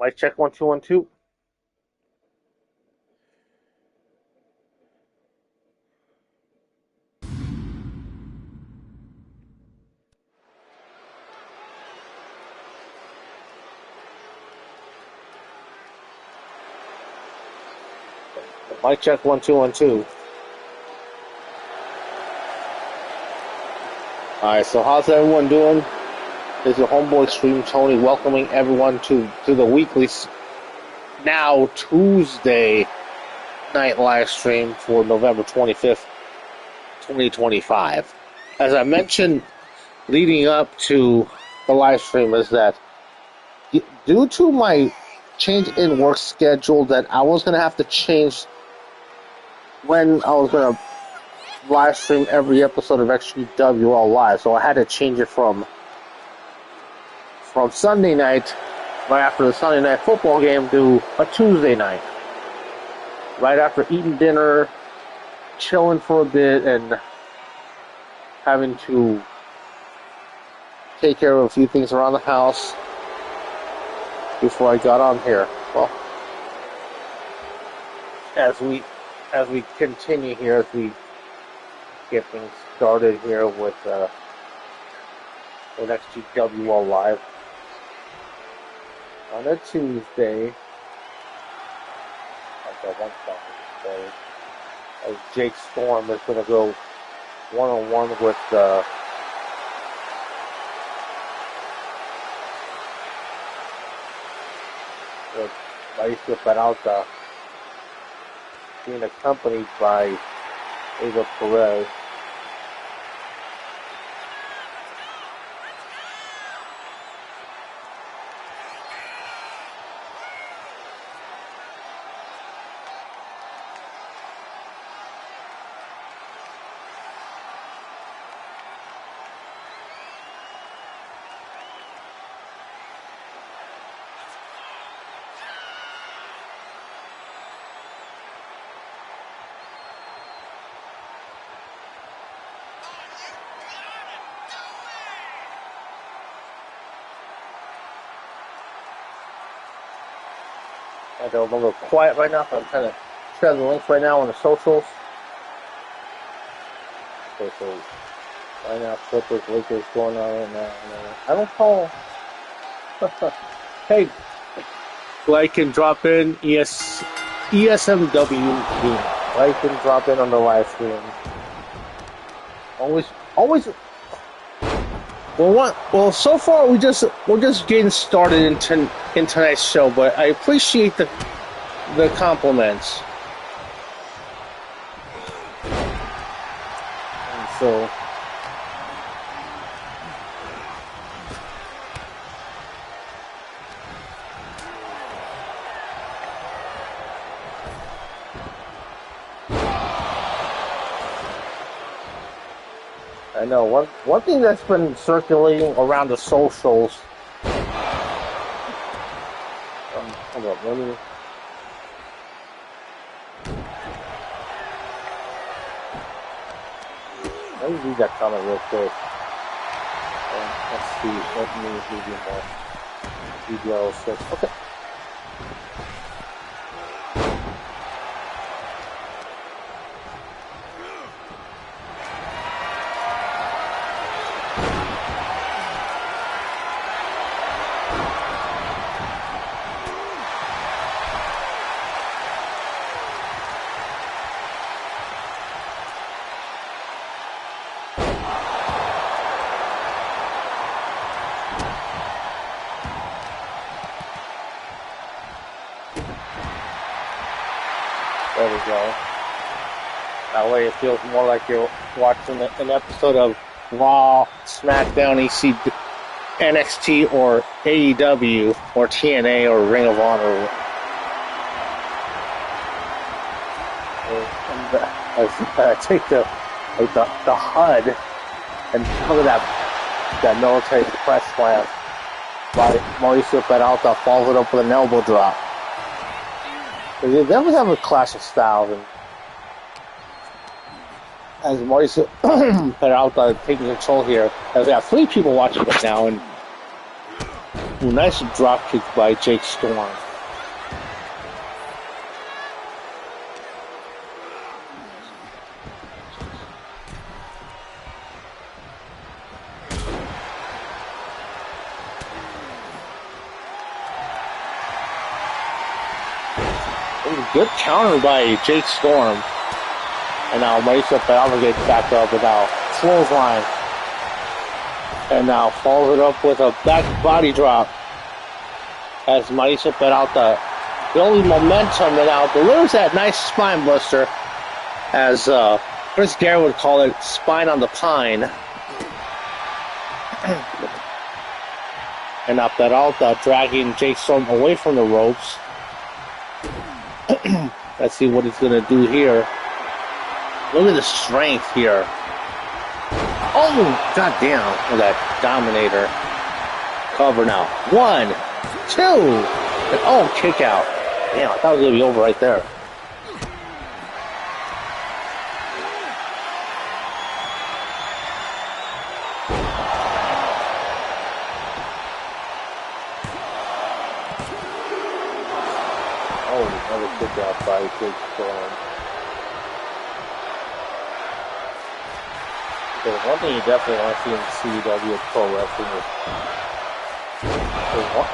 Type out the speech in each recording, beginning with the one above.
Mic check 1 2 1 2. Mic check 1 2 1 2. Alright, so how's everyone doing? This is your homeboy XtremeTony welcoming everyone to the weekly, now Tuesday night live stream for November 25th, 2025. As I mentioned leading up to the live stream is that due to my change in work schedule that I was going to have to change when I was going to live stream every episode of XGWL live, so I had to change it from Sunday night, right after the Sunday night football game, to a Tuesday night, right after eating dinner, chilling for a bit, and having to take care of a few things around the house before I got on here. Well, as we continue here, as we get things started here with XGWL live on a Tuesday. I've got one topic as Jake Storm is going to go one-on-one with Mauricio Peralta, being accompanied by Ava Perez. I know I'm a little quiet right now, so I'm trying to share the links right now on the socials. Okay, so right now, Clippers, Lakers going on right now. I don't call. Hey, like and drop in ESMW. Like and drop in on the live stream. Always. Well, so far we're just getting started in tonight's show, but I appreciate the compliments. And so I know one thing that's been circulating around the socials. Hold up, let me read that comment real quick. Let's see. Let me give you more details. Okay. There we go. That way it feels more like you're watching an episode of Raw, SmackDown, NXT, or AEW, or TNA, or Ring of Honor. I take the HUD and look at that military press slam by Mauricio Peralta, follows it up with an elbow drop. They definitely have a clash of styles, and as Mauricio Peralta taking control here, as we have 3 people watching right now, and Ooh, nice drop kick by Jake Storm. Good counter by Jake Storm. And now Mauricio Peralta gets back up and now clothesline. And now follows it up with a back body drop. As Mauricio Peralta building momentum and now delivers that nice spine buster. As Chris Garrett would call it, spine on the pine. And now Peralta dragging Jake Storm away from the ropes. Let's see what he's going to do here. Look at the strength here. Oh, goddamn. Look at that Dominator. Cover now. 1, 2. And oh, kick out. Damn, I thought it was going to be over right there. Another kick out by Jake Storm. Because one thing you definitely want to see in CW Pro Wrestling is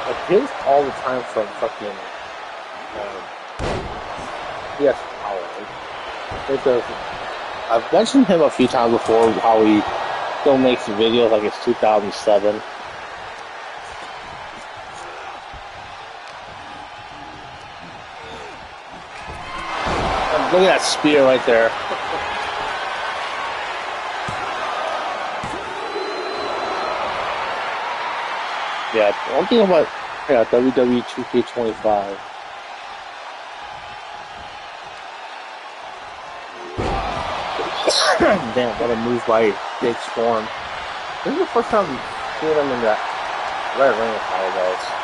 it hits all the time from fucking yes, power. I've mentioned him a few times before how he still makes videos like it's 2007. Look at that spear right there. Yeah, one thing about WWE 2k24. Damn, what a move by Jake Storm. This is the first time I'm seeing him in that red ring title, guys.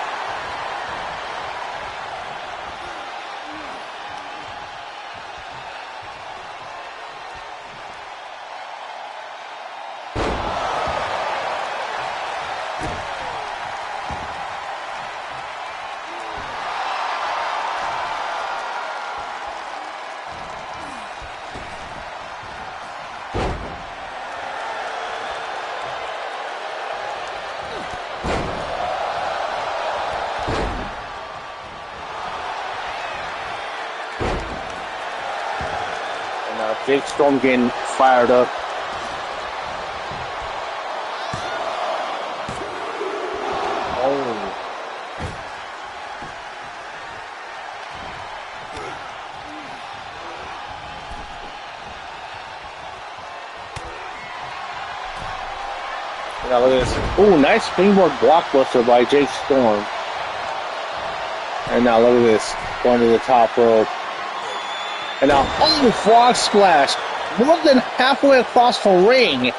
Jake Storm getting fired up. Oh. Now look at this. Ooh, nice springboard blockbuster by Jake Storm. And now look at this. Going to the top rope. And now, oh, frog splash. More than halfway across the ring.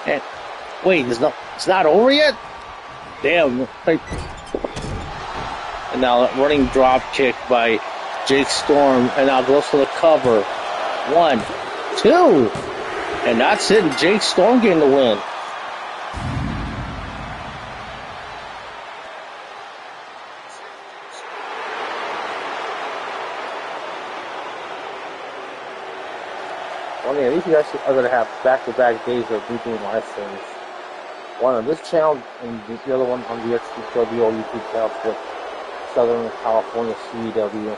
And wait, it's not over yet? Damn. And now running drop kick by Jake Storm. And now goes for the cover. 1, 2. And that's it. Jake Storm getting the win. At least you guys are going to have back-to-back days of me doing live streams. One on this channel and the other one on the XGWL YouTube channel for Southern California CW.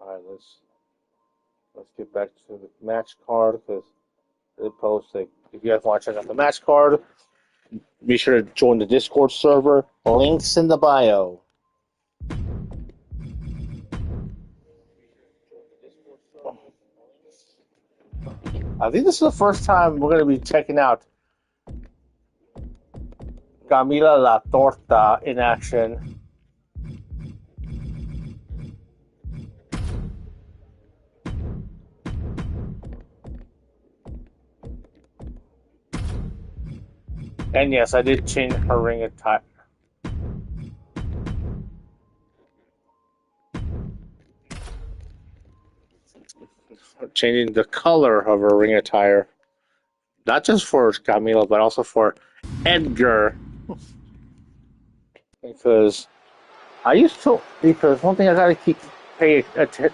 Alright, let's get back to the match card because they post like if you guys want to check out the match card, be sure to join the Discord server. Links in the bio. I think this is the first time we're going to be checking out Camila La Torta in action. And yes, I did change her ring attire. Changing the color of her ring attire. Not just for Camila, but also for Edgar. Because because one thing I gotta pay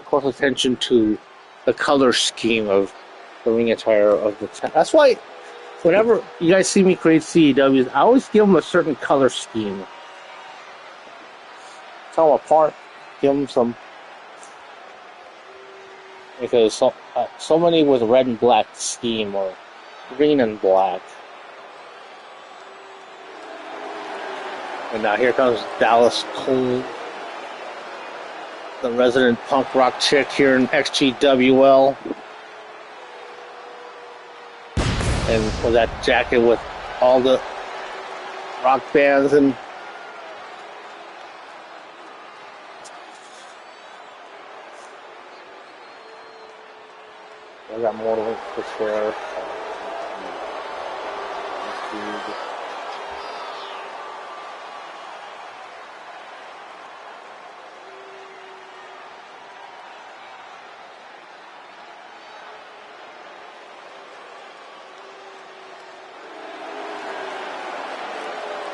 close attention to the color scheme of the ring attire of the. That's why whenever you guys see me create CEWs, I always give them a certain color scheme. Tell them apart, give them some. Because so many with red and black scheme or green and black. And now here comes Dallas Cole, the resident punk rock chick here in XGWL. And with that jacket with all the rock bands and I got more links to share.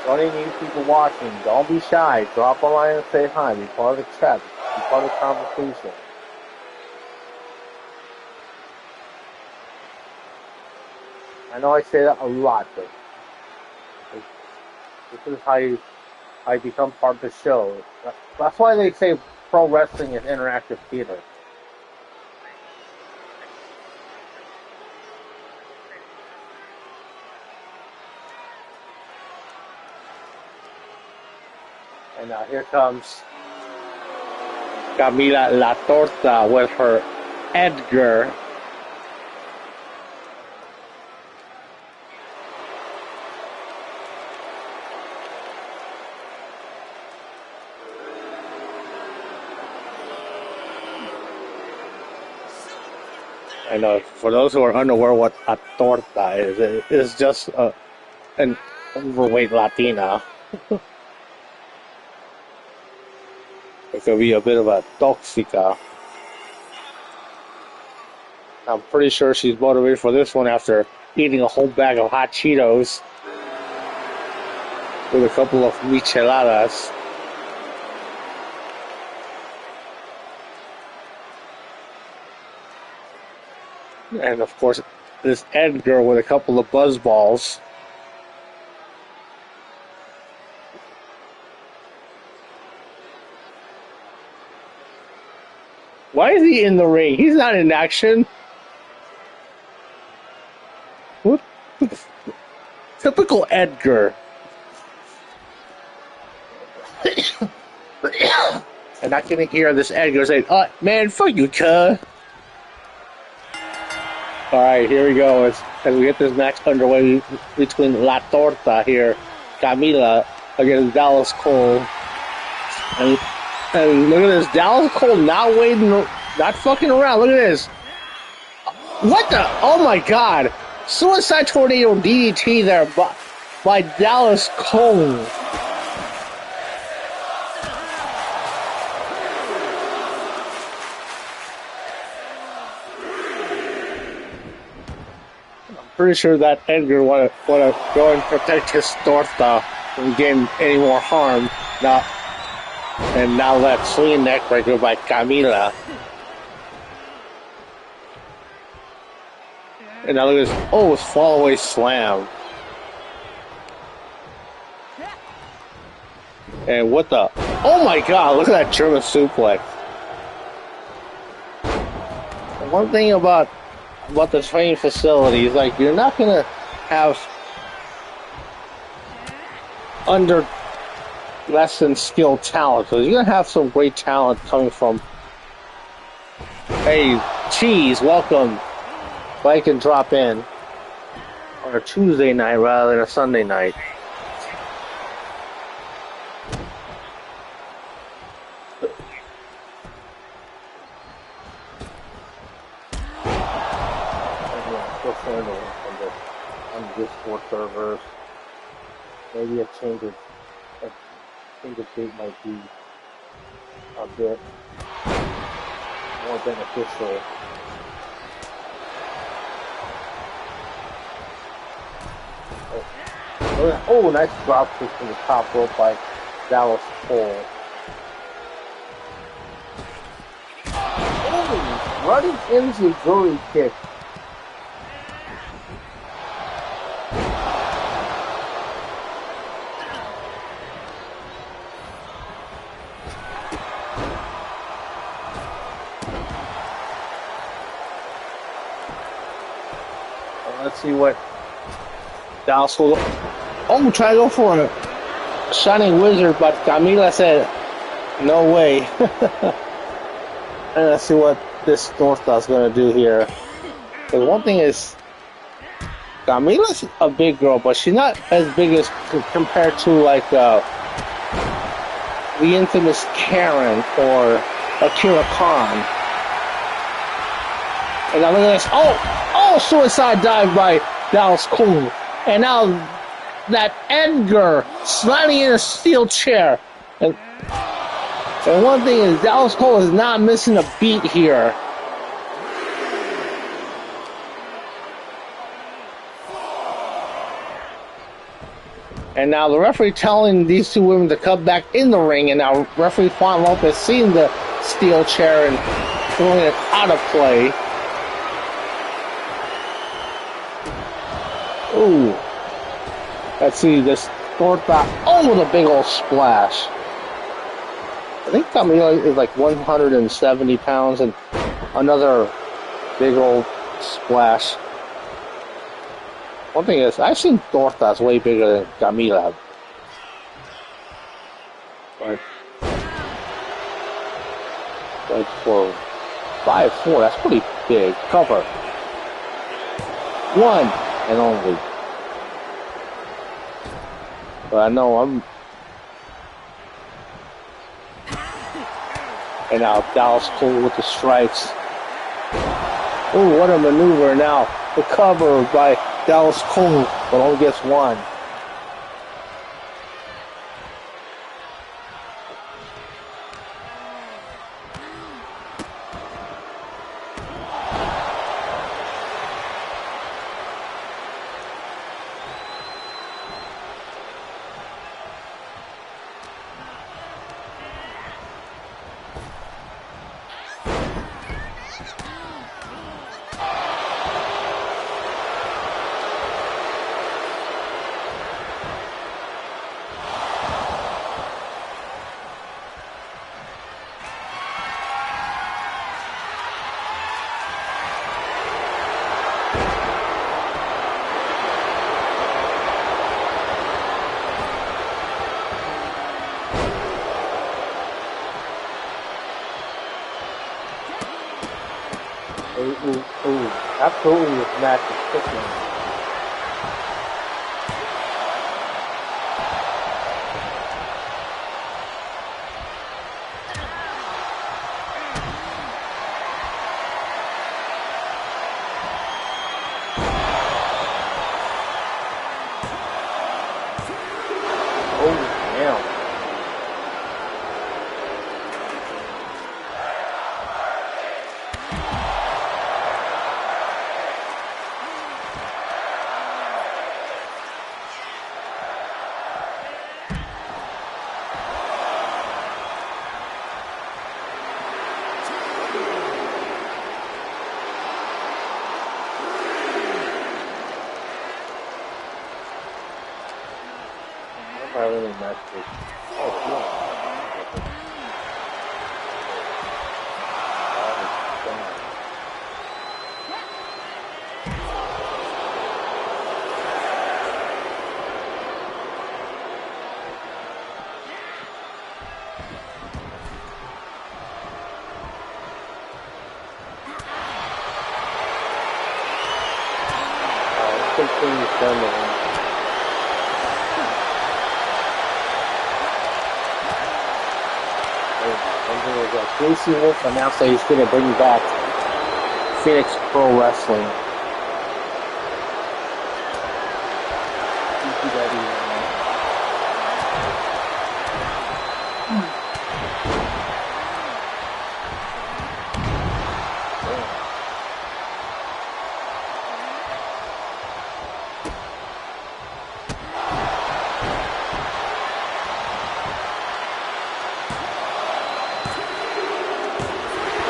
Don't even need people watching. Don't be shy. Drop a line and say hi. Be part of the chat. Be part of the conversation. I know I say that a lot, but this is how you become part of the show. That's why they say pro wrestling is interactive theater. And now here comes Camila La Torta with her Edgar. I know, for those who are unaware what a torta is, it is just an overweight Latina. It could be a bit of a toxica. I'm pretty sure she's motivated for this one after eating a whole bag of hot Cheetos with a couple of micheladas. And of course, this Edgar with a couple of buzz balls. Why is he in the ring? He's not in action. What? Typical Edgar. And I can hear this Edgar say, man, fuck you, cuh. Alright, here we go. As we get this match underway between La Torta here, Camila, against Dallas Cole. And look at this, Dallas Cole not waiting, not fucking around. Look at this. What the? Oh my god. Suicide Tornado DDT there by Dallas Cole. Pretty sure that Edgar wanna go and protect his torta from getting any more harm. Now that swinging neckbreaker by Camila. And now look at this. Oh, it's fall away slam. And what the? Oh my god! Look at that German suplex. One thing about the training facility is like you're not gonna have under less than skilled talent, because you're gonna have some great talent coming from. Hey, Cheese, welcome. But I can drop in on a Tuesday night rather than a Sunday night. On Discord servers. maybe a change of date might be a bit more beneficial. Oh, nice drop kick from the top rope by Dallas Cole. Oh, running enziguri kick. Let's see what Dallas Cole. Oh, try to go for a Shining Wizard, but Camila said, no way. And let's see what this North Star's going to do here. Because one thing is, Camila's a big girl, but she's not as big as compared to like the infamous Karen or Akira Khan. And now look at this. Oh, suicide dive by Dallas Cole. And now that Edgar sliding in a steel chair. And one thing is, Dallas Cole is not missing a beat here. And now the referee telling these two women to come back in the ring. And now referee Juan Lopez seeing the steel chair and throwing it out of play. Ooh. Let's see this North Star. Oh, the big old splash. I think Camila is like 170 pounds and another big old splash. One thing is, I've seen Dortas way bigger than Camila. But like for 5'4", that's pretty big. Cover. One and only. But I know I'm. And now Dallas Cole with the strikes. Oh, what a maneuver now. The cover by Dallas Cole, but only gets one. Absolutely, this match is cooking. Oh, damn. I really match this. Oh, no. Continue down the line. Casey Wolf announced that he's going to bring back Phoenix Pro Wrestling.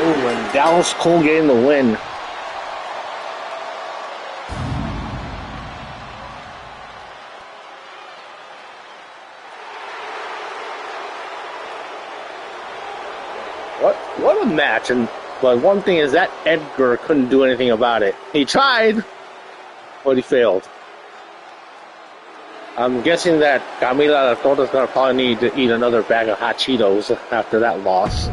Ooh, and Dallas Cole getting the win. What a match! But one thing is that Edgar couldn't do anything about it. He tried, but he failed. I'm guessing that Camila Torto's gonna probably need to eat another bag of hot Cheetos after that loss.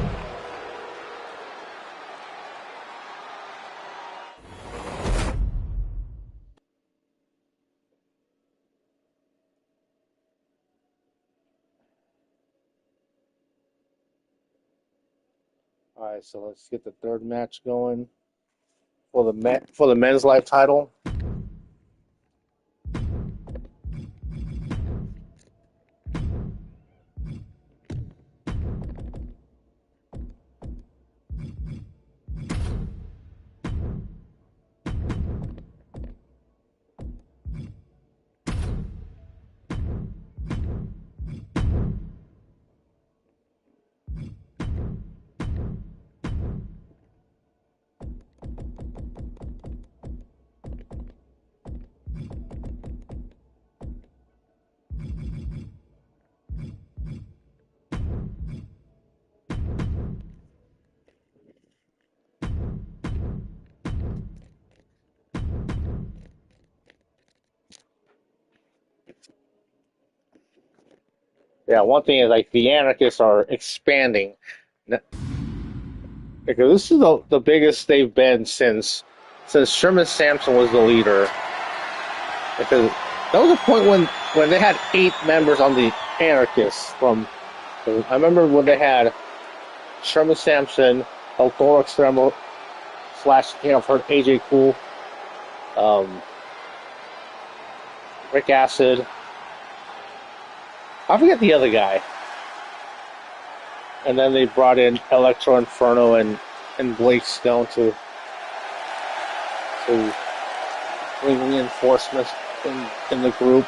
All right, so let's get the third match going for the men's life title. Yeah, one thing is like the anarchists are expanding because this is the biggest they've been since Sherman Sampson was the leader. Because that was a point when they had 8 members on the anarchists. I remember when they had Sherman Sampson, El Toro Extremo / King of Hurt, AJ Cool, Rick Acid. I forget the other guy. And then they brought in Electro Inferno and Blake Stone to bring reinforcements in the group.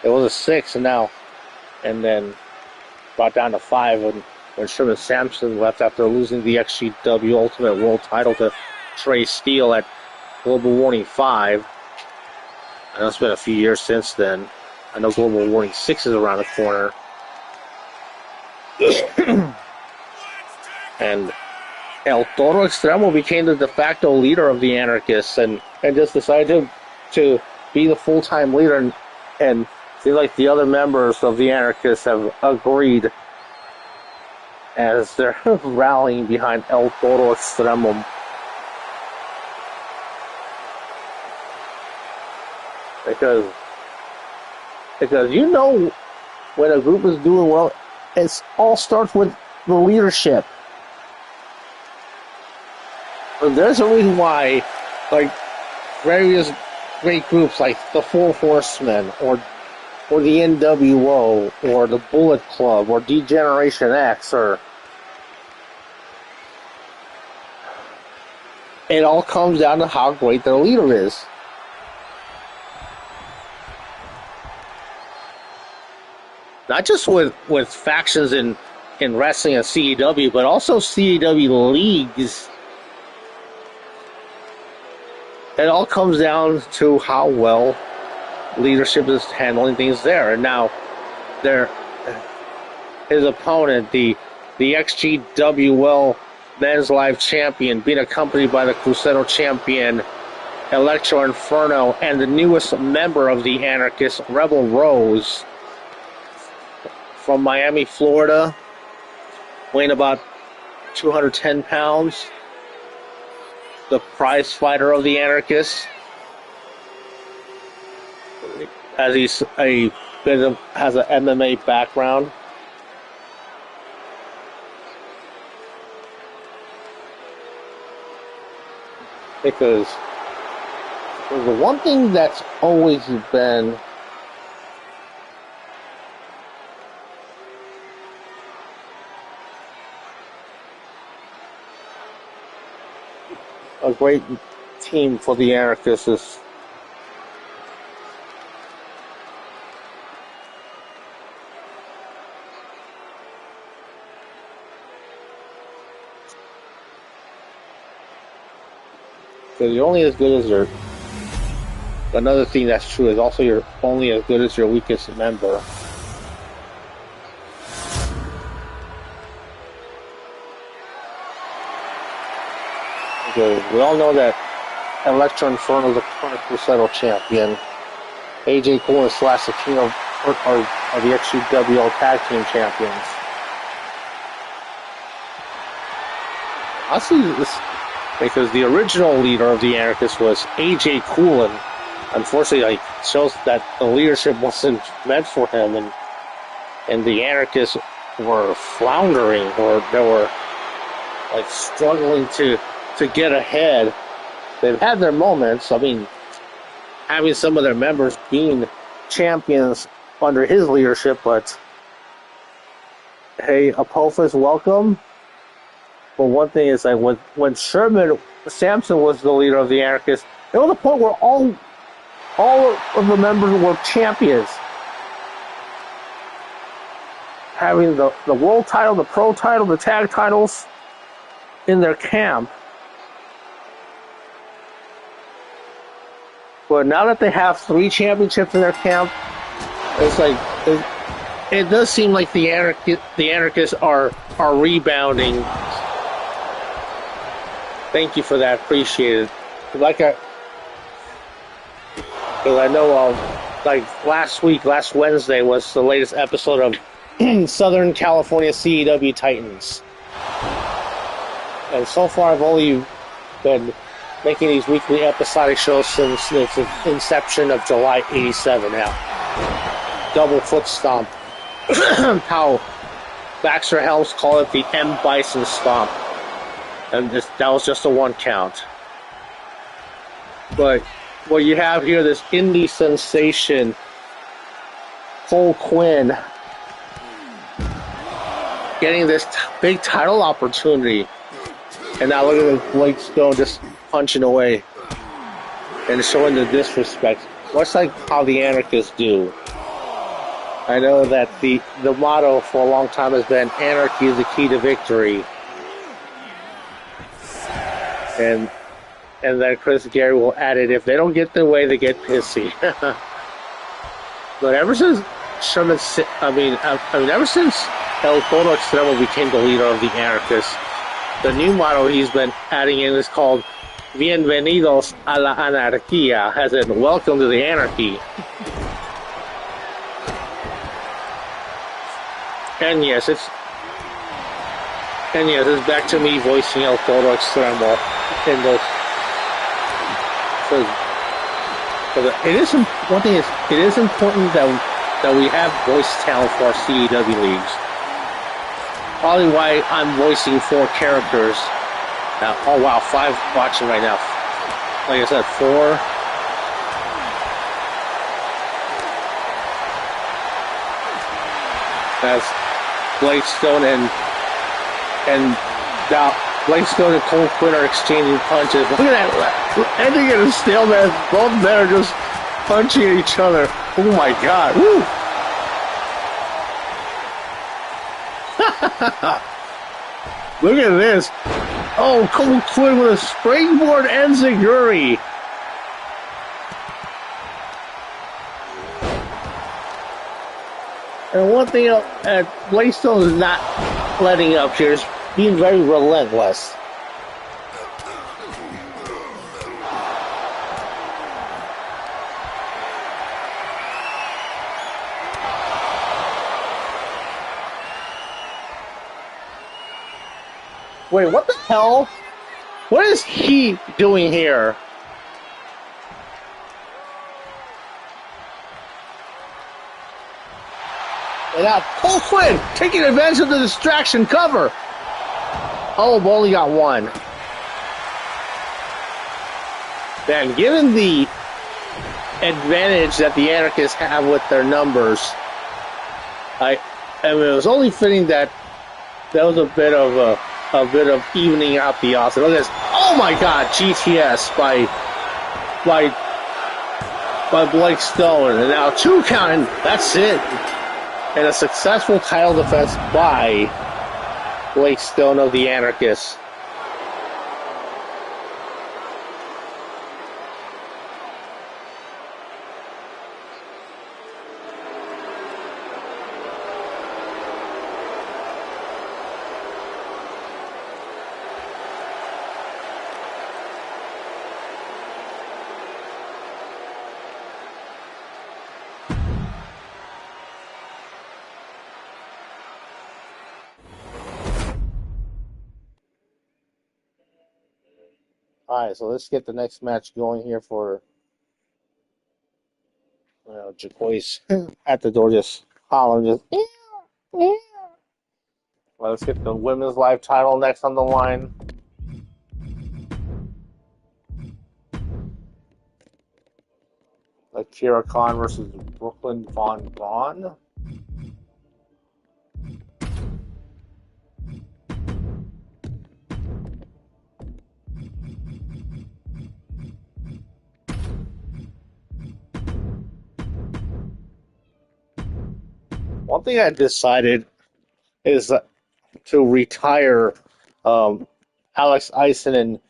It was a 6 and then brought down to 5 when Sherman Sampson left after losing the XGWL Ultimate World title to Trey Steele at Global Warning 5. I know it's been a few years since then. I know Global Warning 6 is around the corner. And El Toro Extremo became the de facto leader of the anarchists and just decided to be the full-time leader and feel like the other members of the anarchists have agreed as they're rallying behind El Toro Extremo. Because you know when a group is doing well, it all starts with the leadership. And there's a reason why, like, various great groups like the Four Horsemen or the NWO or the Bullet Club or D-Generation X it all comes down to how great their leader is. Not just with factions in wrestling and CEW, but also CEW leagues. It all comes down to how well leadership is handling things there. And now, his opponent, the XGWL Men's Live Champion, being accompanied by the Cruzeiro Champion, Electro Inferno, and the newest member of the Anarchists, Rebel Rose, from Miami, Florida, weighing about 210 pounds. The prize fighter of the anarchists, as he's has an MMA background. Because the one thing that's always been a great team for the anarchists is Because you're only as good as your... Another thing that's true is also you're only as good as your weakest member. Because we all know that Electro Inferno is a current Crusader champion. AJ Cole is the king of the XGWL tag team champions. I'll see this because the original leader of the Anarchists was AJ Cole, and unfortunately, shows that the leadership wasn't meant for him, and the Anarchists were floundering, or they were struggling to get ahead. They've had their moments. I mean, having some of their members being champions under his leadership, but hey, Apophis, welcome. But one thing is, when Sherman Samson was the leader of the Anarchists, there was a point where all of the members were champions, having the world title, the pro title, the tag titles in their camp. But now that they have 3 championships in their camp, it's it does seem like the Anarchists are rebounding. Thank you for that. Appreciate it. Because I know, last Wednesday was the latest episode of Southern California CEW Titans. And so far I've only been making these weekly episodic shows since the inception of July 87 now. Double foot stomp. How Baxter Helms call it the M. Bison stomp. And that was just a 1 count. But what you have here, this indie sensation, Cole Quinn, getting this big title opportunity. And now look at Blake Stone just punching away and showing the disrespect. Much like how the Anarchists do. I know that the motto for a long time has been, anarchy is the key to victory. And then Chris Gary will add it, if they don't get their way, they get pissy. But ever since ever since El Toro Extremo became the leader of the Anarchists, the new motto he's been adding in is called Bienvenidos a la Anarquía, as in welcome to the anarchy. And yes, it's back to me voicing El Toro Extremo in those. It is important that we have voice talent for our CEW leagues. Probably why I'm voicing 4 characters. Oh wow, 5 watching right now. Like I said, 4. That's Blake Stone and now Blake Stone and Cole Quinn are exchanging punches. Look at that, ending in a stalemate. Both men are just punching each other. Oh my god. Woo! Look at this. Oh, Cole Quinn with a springboard enziguri. And one thing Blake Stone is not letting up here is being very relentless. Wait, what the hell? What is he doing here? And now Cole Quinn taking advantage of the distraction cover. Oh, we only got 1. Man, given the advantage that the Anarchists have with their numbers, I mean, it was only fitting that there was a bit of evening out the odds. Look at this! Oh my God, GTS by Blake Stone, and now 2 count, and that's it. And a successful title defense by Blake Stone of the Anarchists. Alright, so let's get the next match going here for Jacoy's at the door just hollering, just well, let's get the women's live title next on the line. Akira Khan versus Brooklyn Von Braun. One thing I decided is to retire Alex Ison and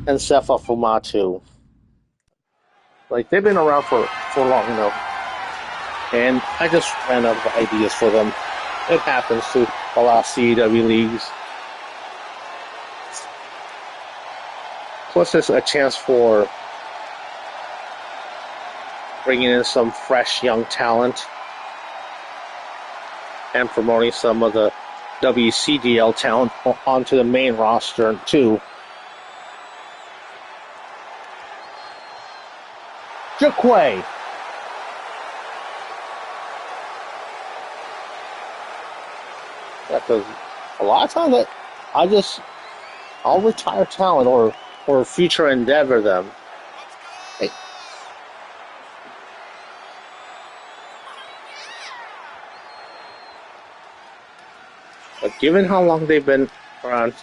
Sefa Fumatu. Like, they've been around for long enough. And I just ran out of ideas for them. It happens to a lot of CEW leagues. Plus, there's a chance for bringing in some fresh young talent and promoting some of the WCDL talent onto the main roster, too. Jaquay. Because a lot of times I'll retire talent or future endeavor them. Hey. But given how long they've been around,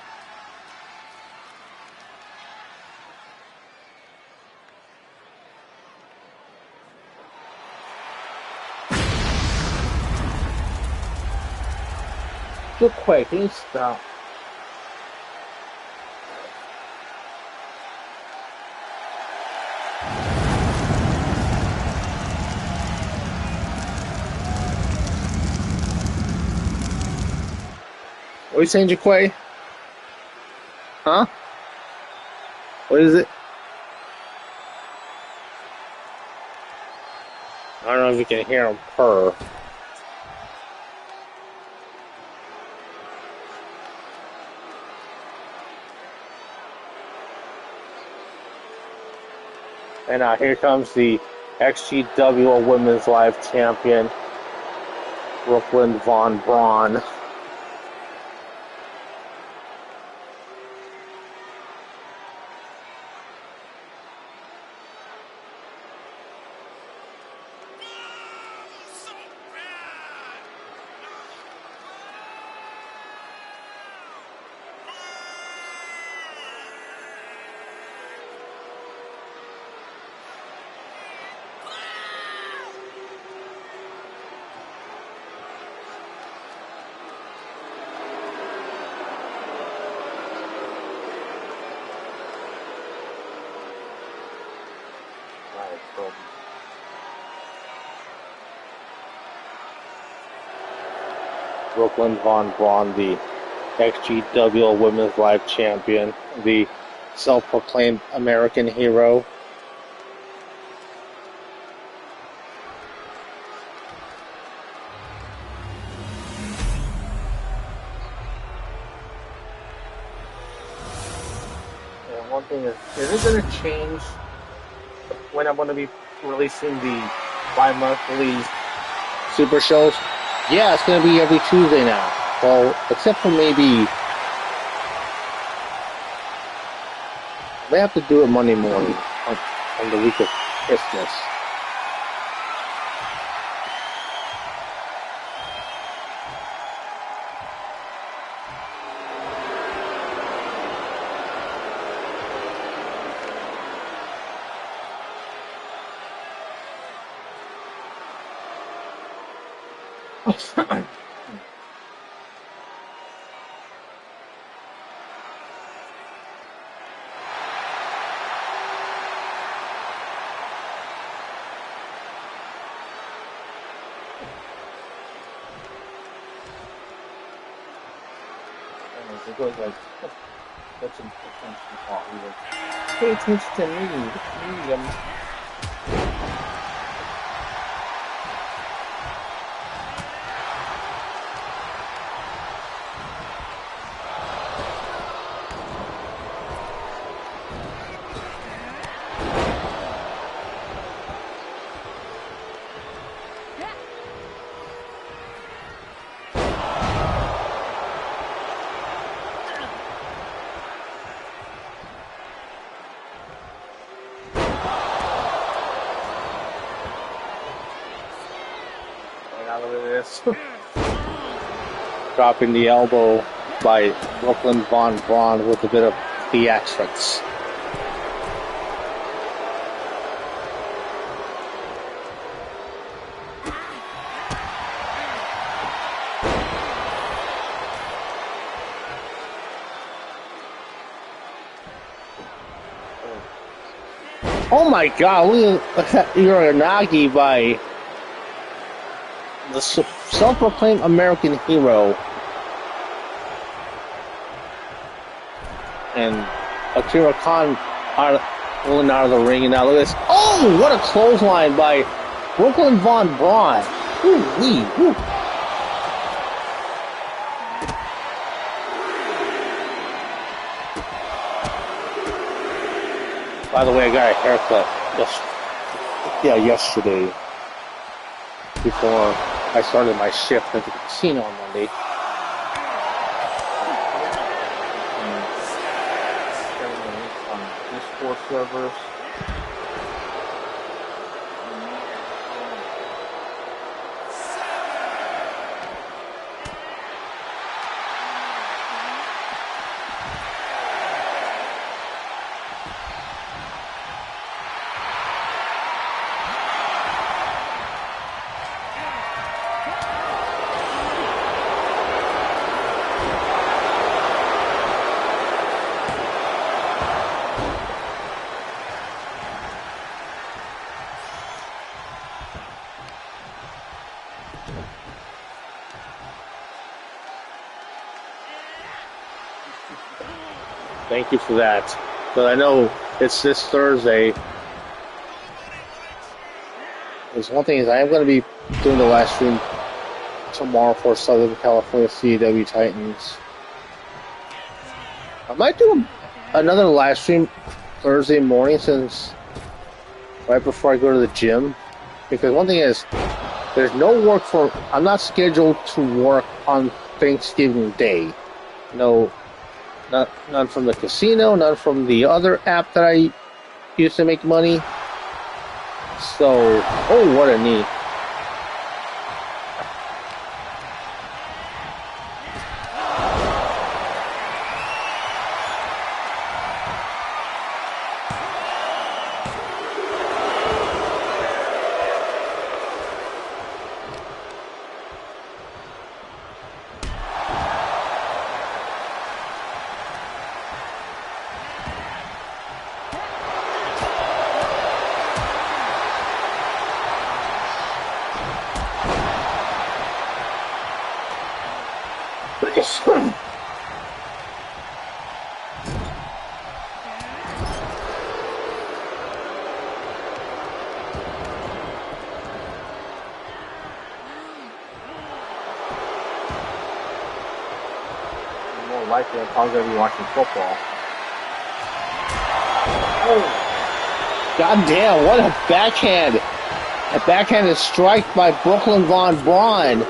Jaquay, can you stop? What are you saying, Jaquay? Huh? What is it? I don't know if you can hear him purr. And here comes the XGWL Women's Live Champion, Brooklyn Von Braun. Brooklyn Von Braun, the XGWL Women's Live Champion, the self-proclaimed American hero. And one thing is it going to change when I'm going to be releasing the bi-monthly super shows? Yeah, it's going to be every Tuesday now. Well, except for maybe they have to do it Monday morning on the week of Christmas. It goes like, that's an attention call. Pay attention to me. dropping the elbow by Brooklyn Von Braun with a bit of theatrics. Oh my God, look at Uranagi by the self-proclaimed American hero. And Akira Khan pulling out of the ring, and now look at this. Oh, what a clothesline by Brooklyn Von Braun. Ooh-wee, woo. By the way, I got a haircut yesterday before I started my shift at the casino on Monday. On Discord servers. Thank you for that. But I know it's this Thursday. There's one thing is I am going to be doing the live stream tomorrow for Southern California CW Titans. I might do another live stream Thursday morning since right before I go to the gym. Because one thing is, there's no work for... I'm not scheduled to work on Thanksgiving Day. No... None from the casino, none from the other app that I used to make money. So, oh, what a knee. More likely, I'm probably going to be watching football. Oh, goddamn! What a backhand! A backhanded strike by Brooklyn Von Braun.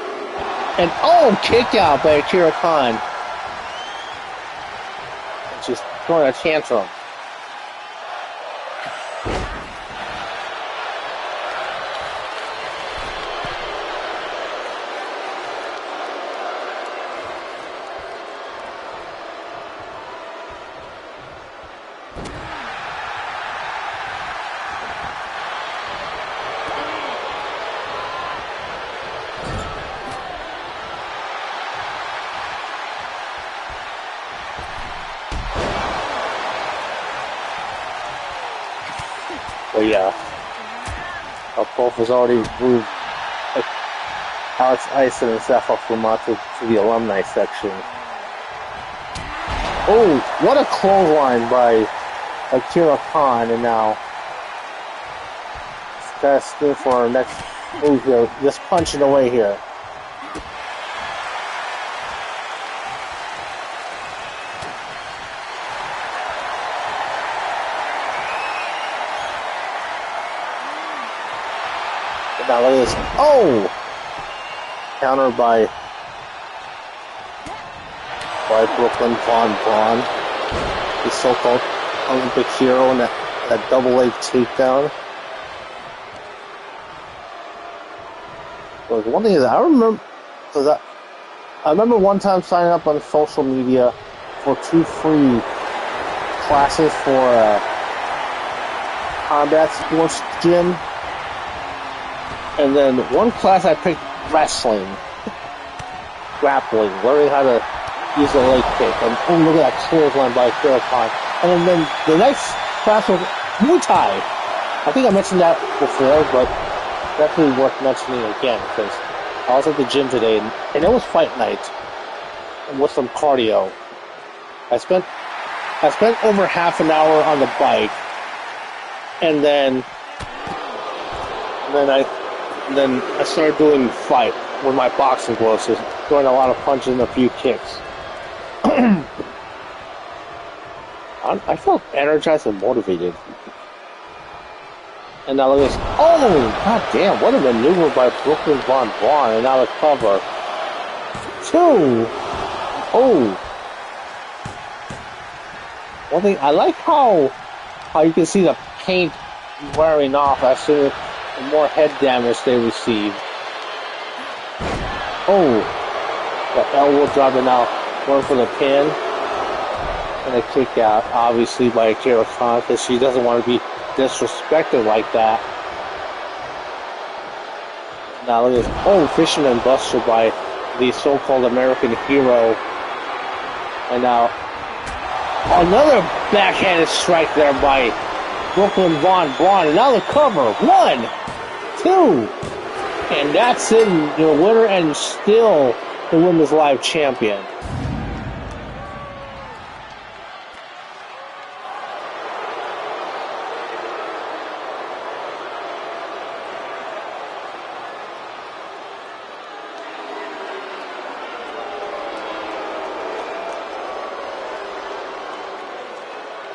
And oh, kick out by Akira Khan. Just throwing a tantrum. But yeah, Puff has already moved Alex Ison and Seth Fremont to the alumni section. Oh, what a clothesline by Akira Khan, and now this guy's for our next move here, just punching away here. Now look at this. Oh! Counter by Brooklyn Von Braun, the so-called Olympic hero, and that double leg takedown. But one thing is, I remember, because I remember one time signing up on social media for 2 free classes for a combat sports gym. And then one class I picked wrestling, grappling, learning how to use a leg kick. And oh, look at that clothesline by XtremeTony. And then the next class was Muay Thai. I think I mentioned that before, but definitely worth mentioning again because I was at the gym today and it was fight night with some cardio. I spent over half an hour on the bike, and then I started doing fight with my boxing gloves, just throwing a lot of punches and a few kicks. I felt energized and motivated. And now look at this. Oh, god damn, what a maneuver by Brooklyn Von Braun, and now the cover. 2. Oh. One thing, I like how you can see the paint wearing off as soon as the more head damage they receive. Oh. The elbow drop, and now going for the pin. And a kick out, obviously, by XtremeTony, because she doesn't want to be disrespected like that. Now look at this. Oh, Fisherman Buster by the so-called American hero. And now another backhanded strike there by Brooklyn Von Braun. And now the cover. 1, 2. And that's it. Your winner and still the Women's Live Champion.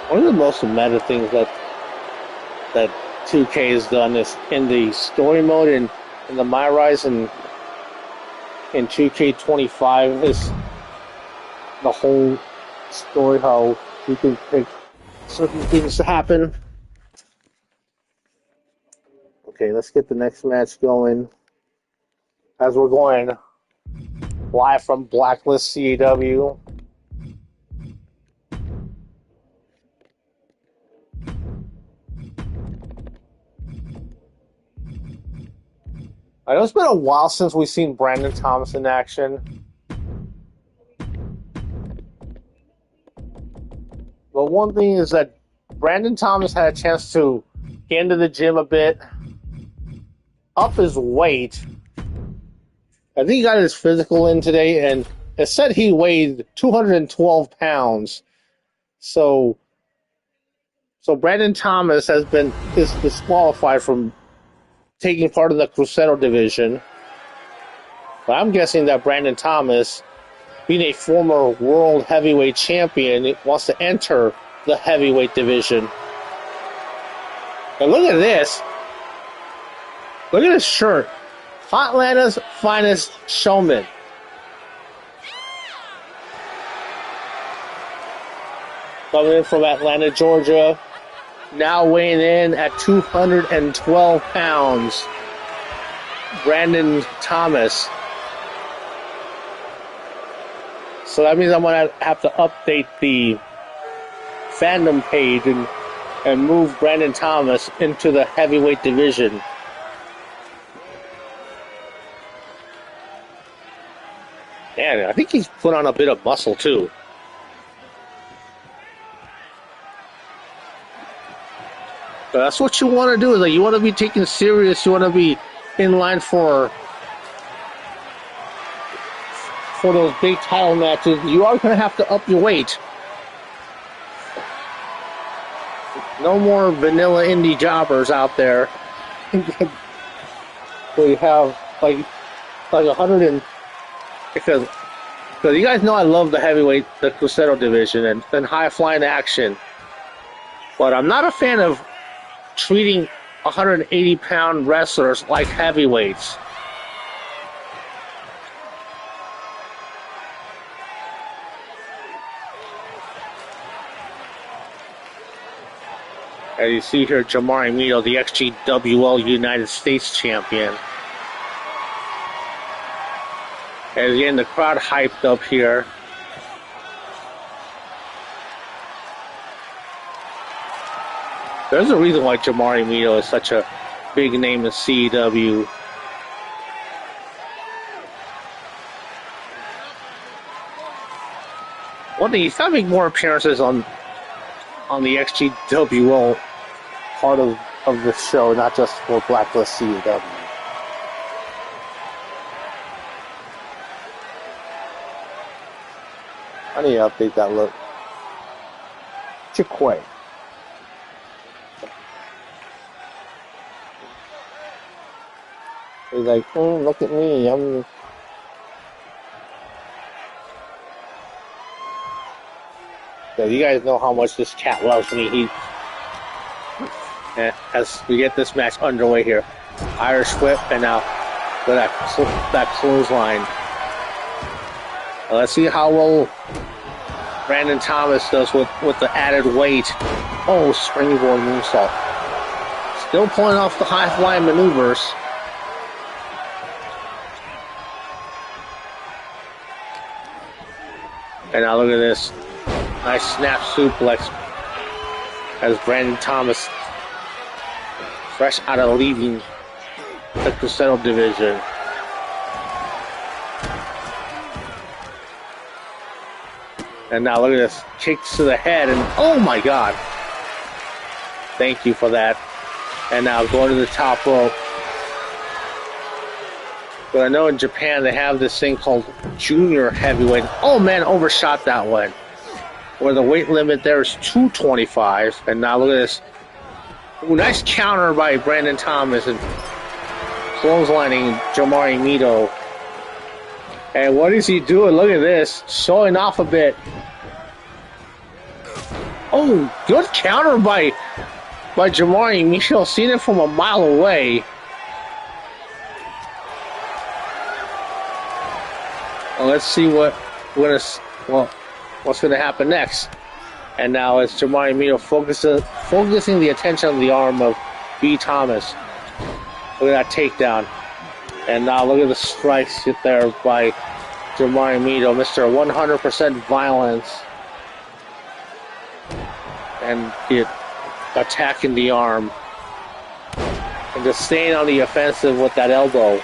One of the most meta things that 2K has done is in the story mode and in the My Rise and in 2k25 is the whole story, how you can pick certain things to happen. Okay, let's get the next match going. As we're going live from Blacklist CAW. I know it's been a while since we've seen Brandon Thomas in action. But one thing is that Brandon Thomas had a chance to get into the gym a bit, up his weight. I think he got his physical in today, and it said he weighed 212 pounds. So Brandon Thomas is disqualified from taking part in the Cruzeiro division. But I'm guessing that Brandon Thomas, being a former world heavyweight champion, wants to enter the heavyweight division. And look at this. Look at his shirt. Atlanta's finest showman. Coming in from Atlanta, Georgia. Now weighing in at 212 pounds, Brandon Thomas. So that means I'm going to have to update the fandom page and move Brandon Thomas into the heavyweight division. Man, I think he's put on a bit of muscle too. That's what you want to do. Like, you want to be taken serious. You want to be in line for those big title matches. You are going to have to up your weight. No more vanilla indie jobbers out there. We have like 100 and because you guys know I love the heavyweight, the Cruzeiro division, and high flying action. But I'm not a fan of treating 180-pound wrestlers like heavyweights. As you see here, Jamari Mito, the XGWL United States champion. And again, the crowd hyped up here. There's a reason why Jamari Mito is such a big name in CW. One thing, he's got to make more appearances on the XGWL part of the show, not just for Blacklist CW. I need to update that look. Chiquay. He's like, look at me, I'm... So you guys know how much this cat loves me. As we get this match underway here. Irish whip, and now with that clothesline. Let's see how well Brandon Thomas does with the added weight. Oh, springboard moonsault. Still pulling off the high flying maneuvers. And now look at this. Nice snap suplex as Brandon Thomas, fresh out of leaving the Cruzeiro division. And now look at this. Kicks to the head, and oh my God. Thank you for that. And now going to the top rope. But I know in Japan they have this thing called junior heavyweight. Oh man, overshot that one. Where the weight limit there is 225. And now look at this. Ooh, nice counter by Brandon Thomas and clotheslining Jamari Mito. And what is he doing? Look at this. Showing off a bit. Oh, good counter by Jamari Mito. Seen it from a mile away. Well, let's see what's going to happen next. And now it's Jamari Mito focusing the attention on the arm of B. Thomas. Look at that takedown. And now look at the strikes hit there by Jamari Mito, Mr. 100% violence. And the attacking the arm. And just staying on the offensive with that elbow.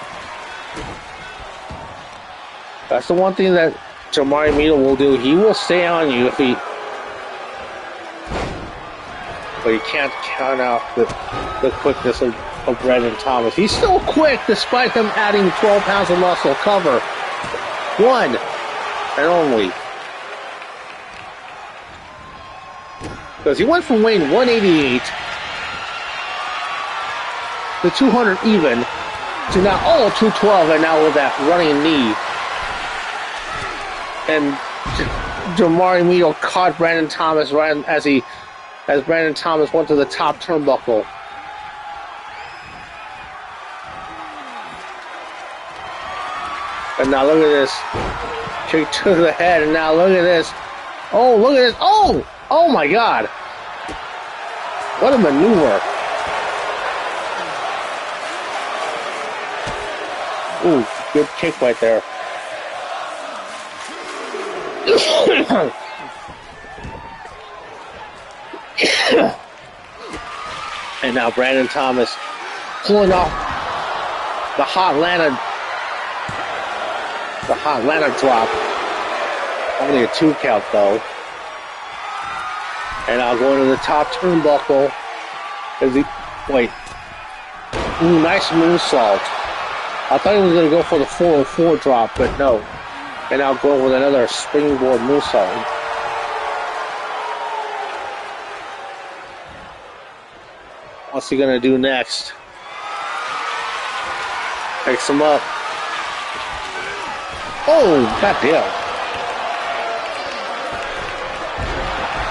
That's the one thing that Jamari Mito will do. He will stay on you if he... But you can't count out the quickness of Brandon Thomas. He's still quick despite him adding 12 pounds of muscle. Cover. One and only. Because he went from weighing 188 to 200 even to now, 212, and now with that running knee. And Jamari Mito caught Brandon Thomas right as Brandon Thomas went to the top turnbuckle. And now look at this. Kick to the head, and now look at this. Oh, look at this. Oh my God. What a maneuver. Ooh, good kick right there. And now Brandon Thomas pulling off the hot Lana drop. Only a 2 count though. And now going to the top turnbuckle. Ooh, nice moonsault. I thought he was going to go for the 404 drop, but no. And now going with another springboard moonsault. What's he going to do next? Takes him up. Oh, goddamn.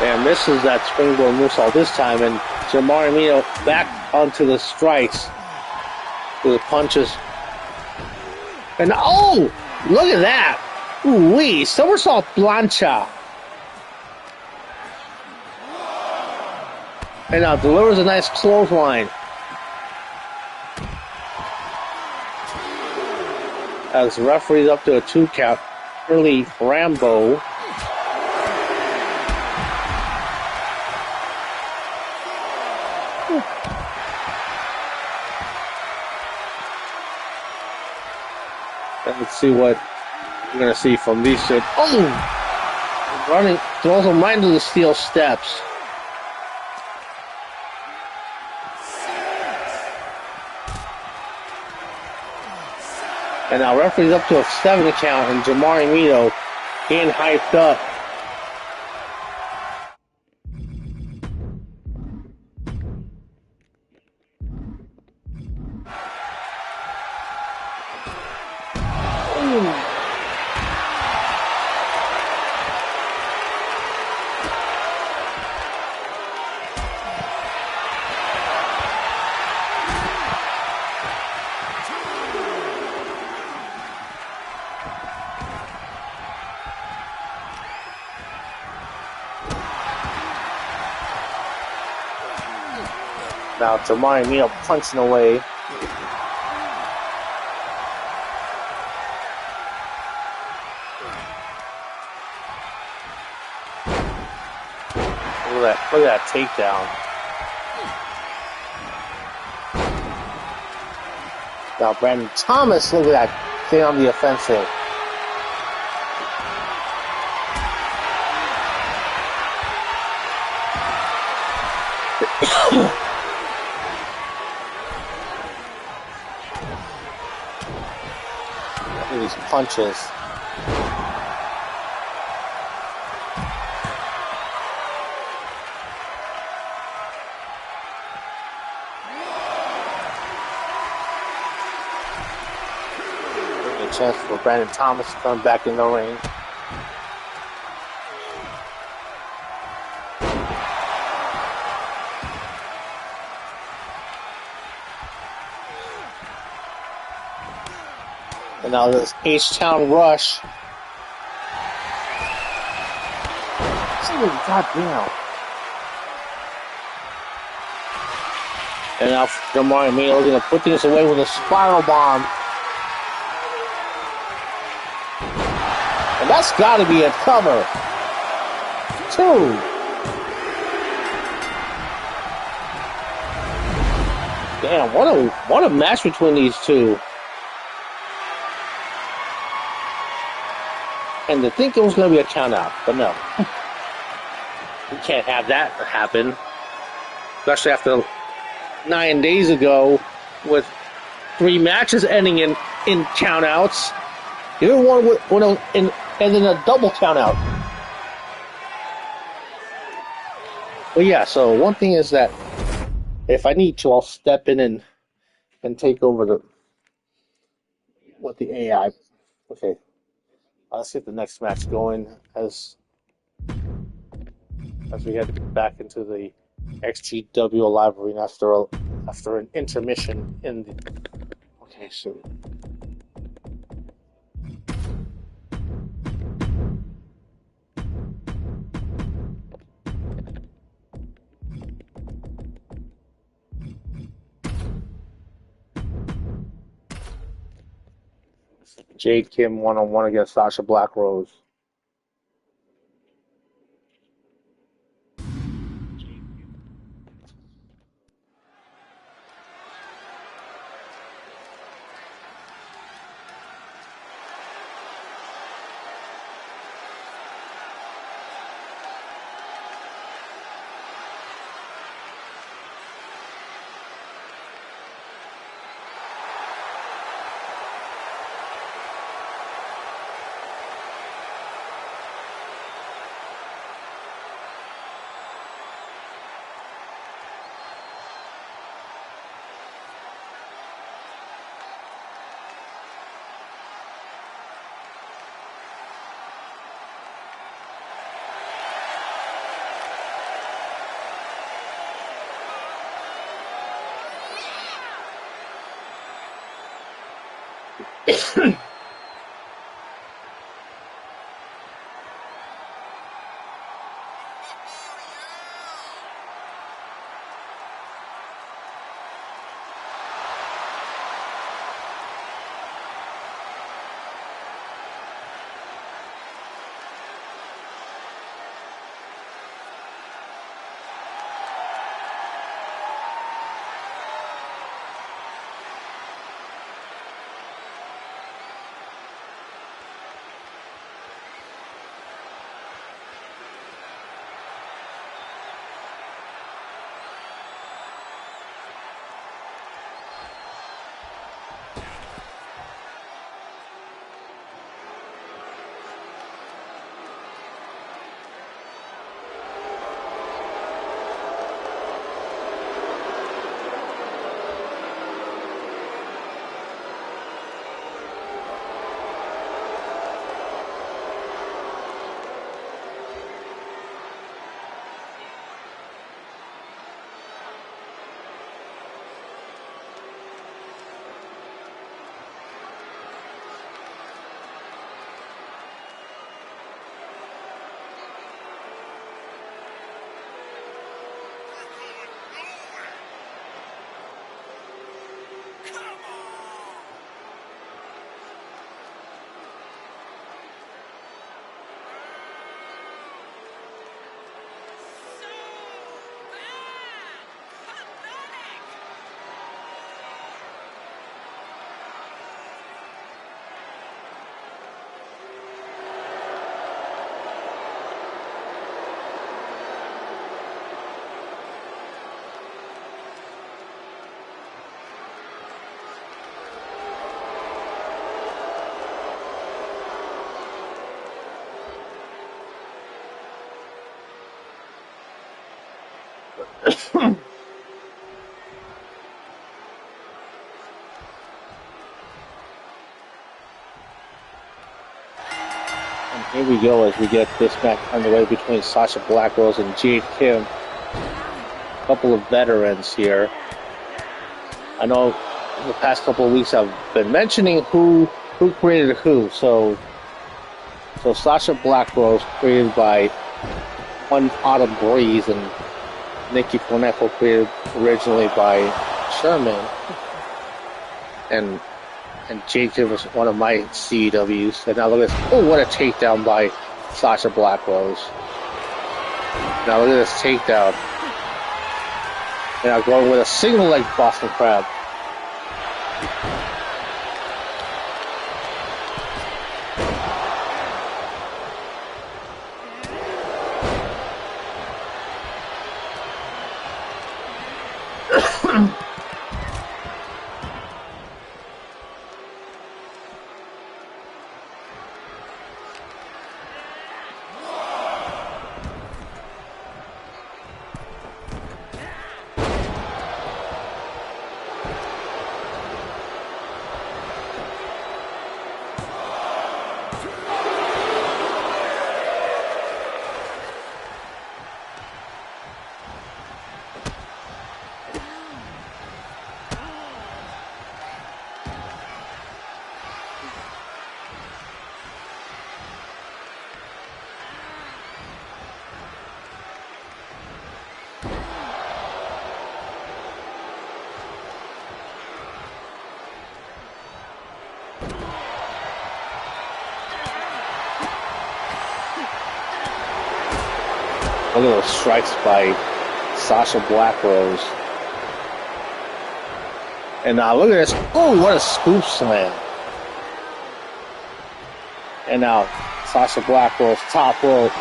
And misses that springboard moonsault this time. And Jamari Mito back onto the strikes with the punches. And look at that. Ooh-wee, somersault plancha. And now delivers a nice clothesline. As the referee's up to a 2 count. Early Rambo. Let's see what we're going to see from these two. Oh! Running, throws him right into the steel steps. And now referee's up to a 7 count, and Jamari Mito getting hyped up. Now Jamari Mito punching away. Look at that takedown. Now Brandon Thomas, look at that, staying on the offensive. Look at these punches. Chance for Brandon Thomas to come back in the ring. And now this H-Town rush. Goddamn. And now Jamari Mito is going to put things away with a spiral bomb. And that's got to be a cover. 2. Damn, what a match between these two. And to think it was going to be a count out, but no. We can't have that happen. Especially after 9 days ago with 3 matches ending in count outs. The other one and then a double count out. But yeah, so one thing is that if I need to, I'll step in and take over with the AI. Okay. Let's get the next match going as we head back into the XGWL live arena after an intermission in the. Okay, so. Jade Kim 1-on-1 against Sasha Black Rose. And here we go as we get this match underway between Sasha Blackrose and Jade Kim. A couple of veterans here. I know the past couple of weeks I've been mentioning who created who. So Sasha Blackrose created by one Autumn Breeze, and Nikki Cornetto created originally by Sherman. And Jade Kim was one of my CWs. And now look at this. Oh, what a takedown by Sasha Blackrose. Now look at this takedown. And now going with a single leg Boston Crab. Look at those strikes by Sasha Blackrose. And now look at this. Oh, what a scoop slam. And now Sasha Blackrose, top rope.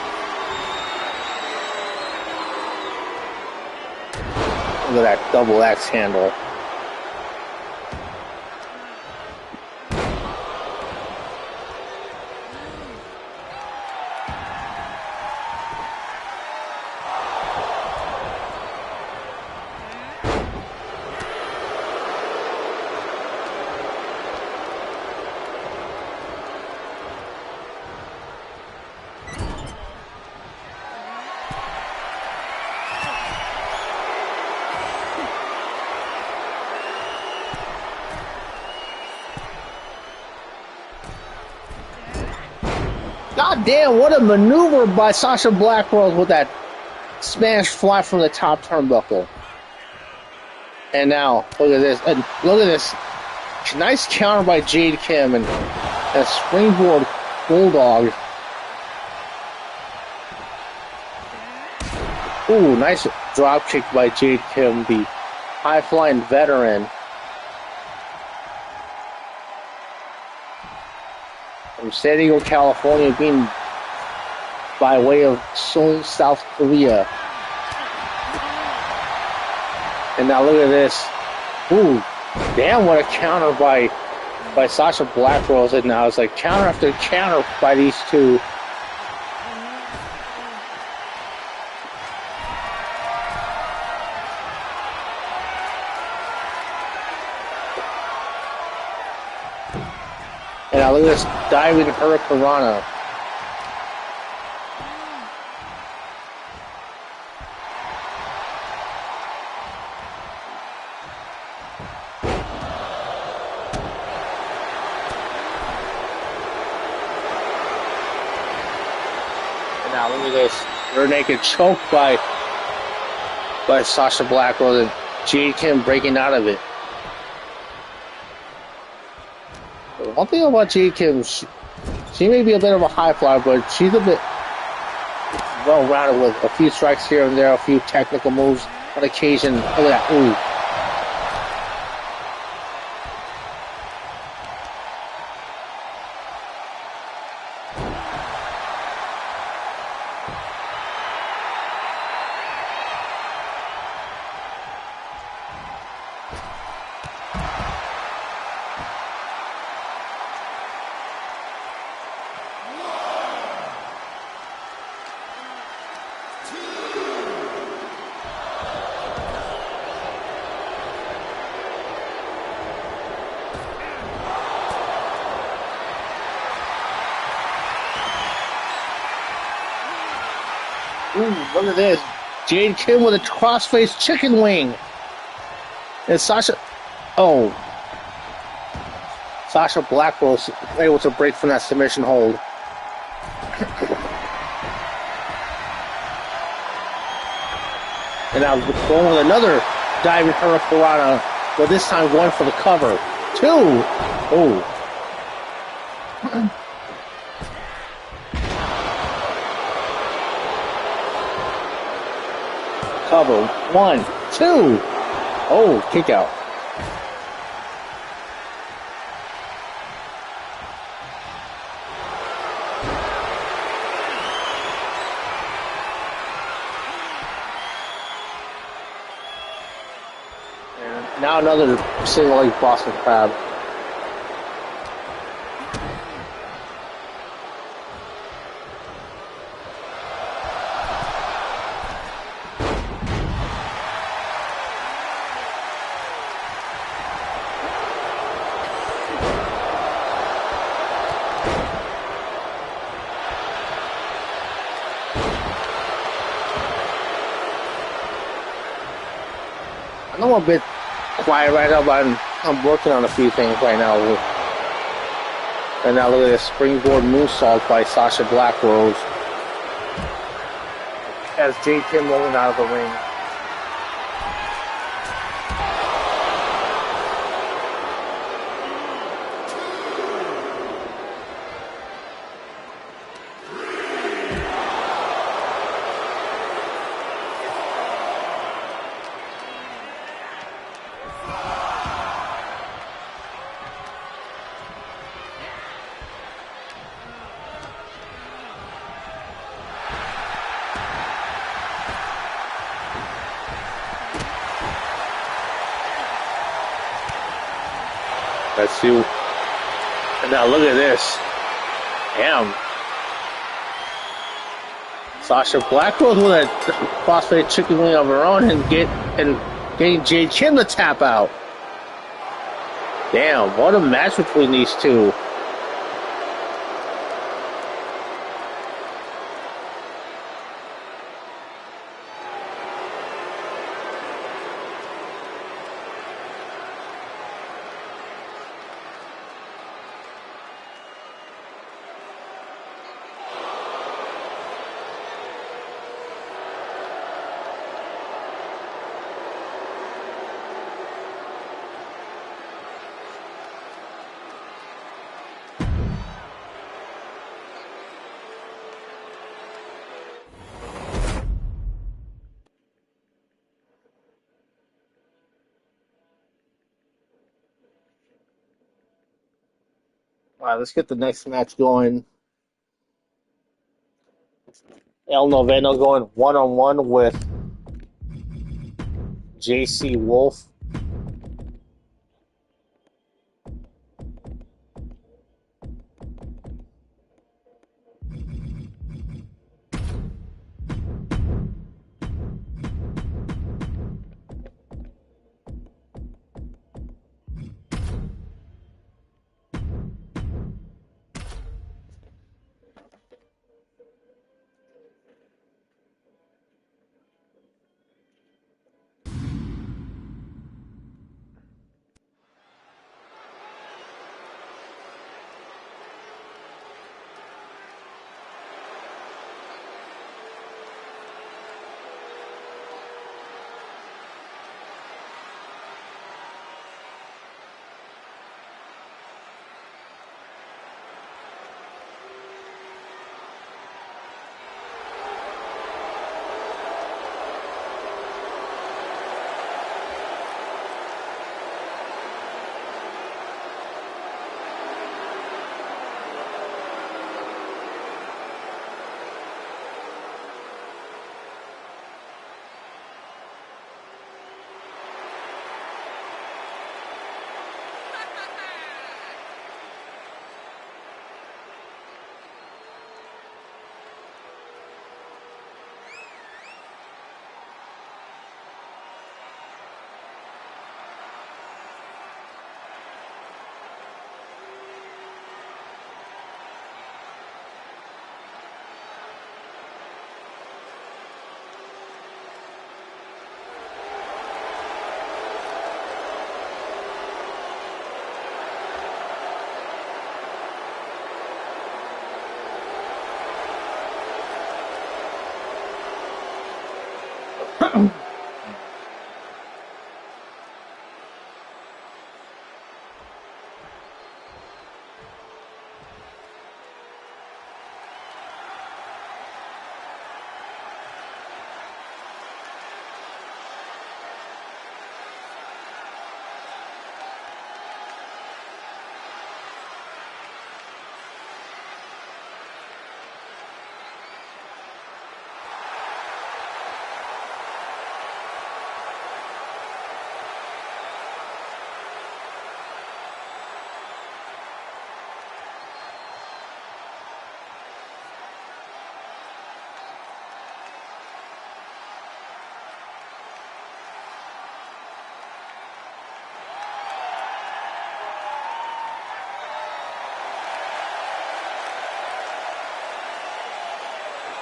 Look at that double axe handle. God damn, what a maneuver by Sasha Blackrose with that Spanish fly from the top turnbuckle. And now, look at this. And look at this. Nice counter by Jade Kim and a springboard bulldog. Ooh, nice drop kick by Jade Kim, the high-flying veteran. From San Diego, California, being by way of Seoul, South Korea. And now look at this. Ooh, damn, what a counter by Sasha Blackrose. And now it's like counter after counter by these two. And now look at this diving Hurricanrana. And now look at this rear naked choke by Sasha Blackrose and Jade Kim breaking out of it. One thing about Jade Kim, she may be a bit of a high flyer, but she's a bit well-rounded with a few strikes here and there, a few technical moves on occasion. Look at that. Ooh. Ooh, look at this. Jade Kim with a crossface chicken wing. And Sasha... Oh. Sasha Black was able to break from that submission hold. And now going with another diving hurricanrana, but this time going for the cover. 2. Oh. Cover. 1, 2. Oh, kick out. And now another single leg Boston Crab. I know I'm a bit quiet right now, but I'm working on a few things right now. And now look at this springboard moonsault by Sasha Black Rose as Jade Kim rolling out of the ring. Let's see. And now look at this. Damn. Sasha Black Rose with a crossface chicken wing of her own and getting Jade Kim to tap out. Damn, what a match between these two. All right, let's get the next match going. El Noveno going one-on-one with JC Wolf.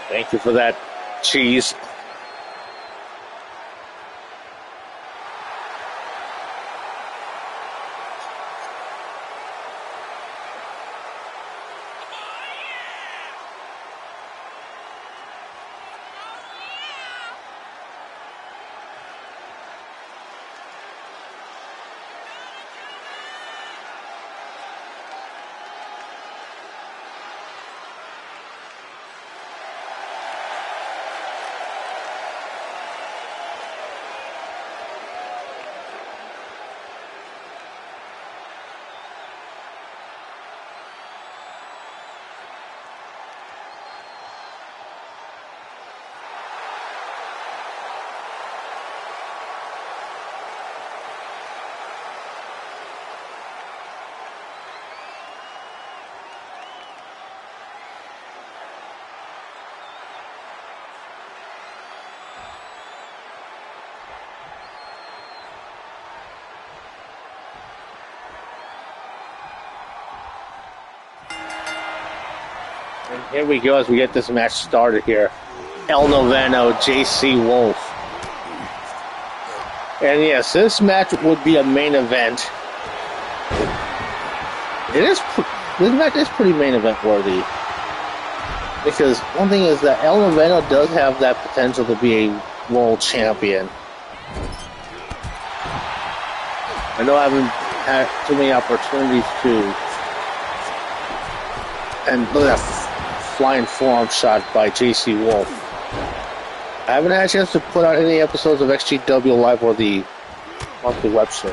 Thank you for that, cheese. And here we go as we get this match started here. El Noveno, JC Wolf. And yes, this match would be a main event. This match is pretty main event worthy. Because one thing is that El Noveno does have that potential to be a world champion. I know I haven't had too many opportunities to. And look at that flying forearm shot by JC Wolf. I haven't had a chance to put out any episodes of XGWL Live or the monthly web show.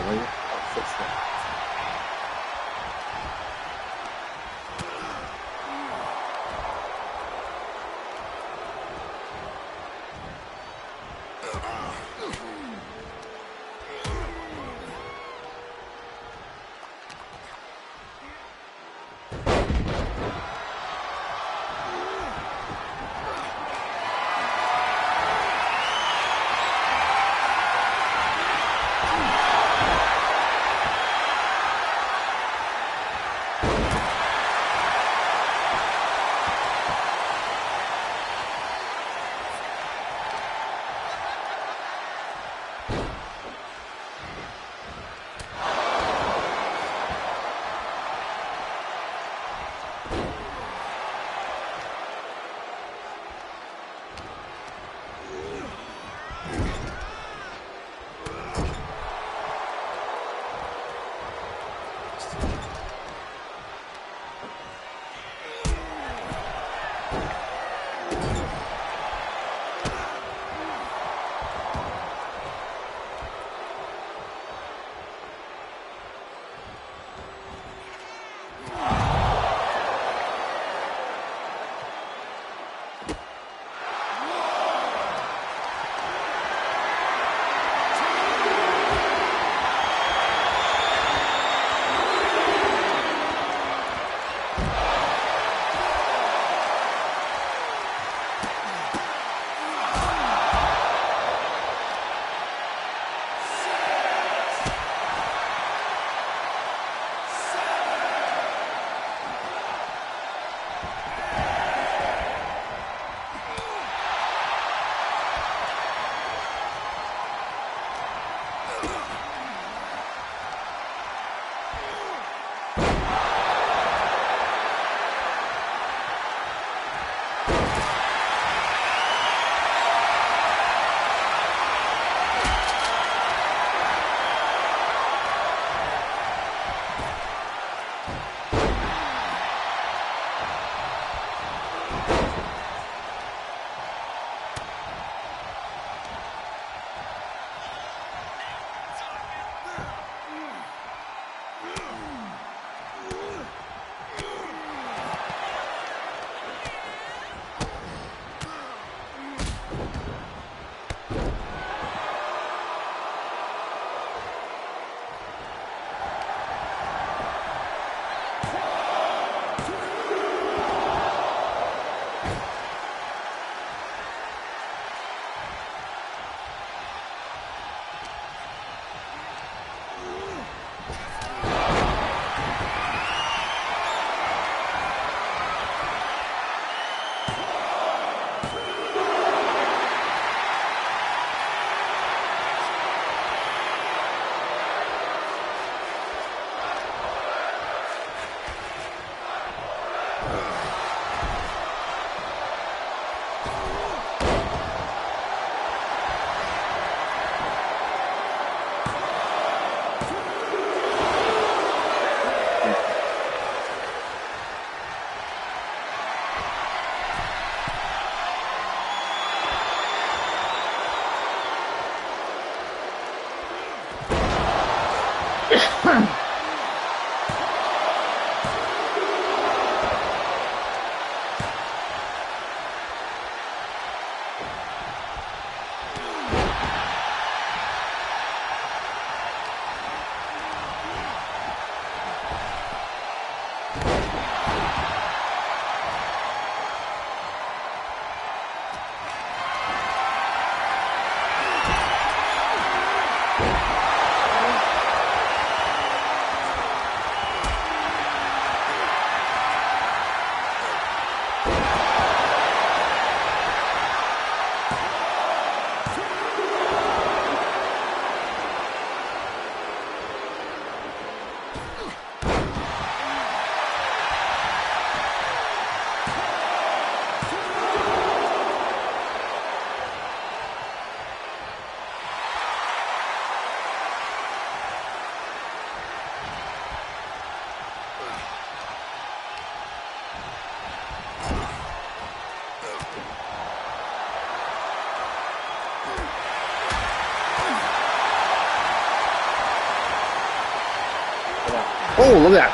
Oh, look at that.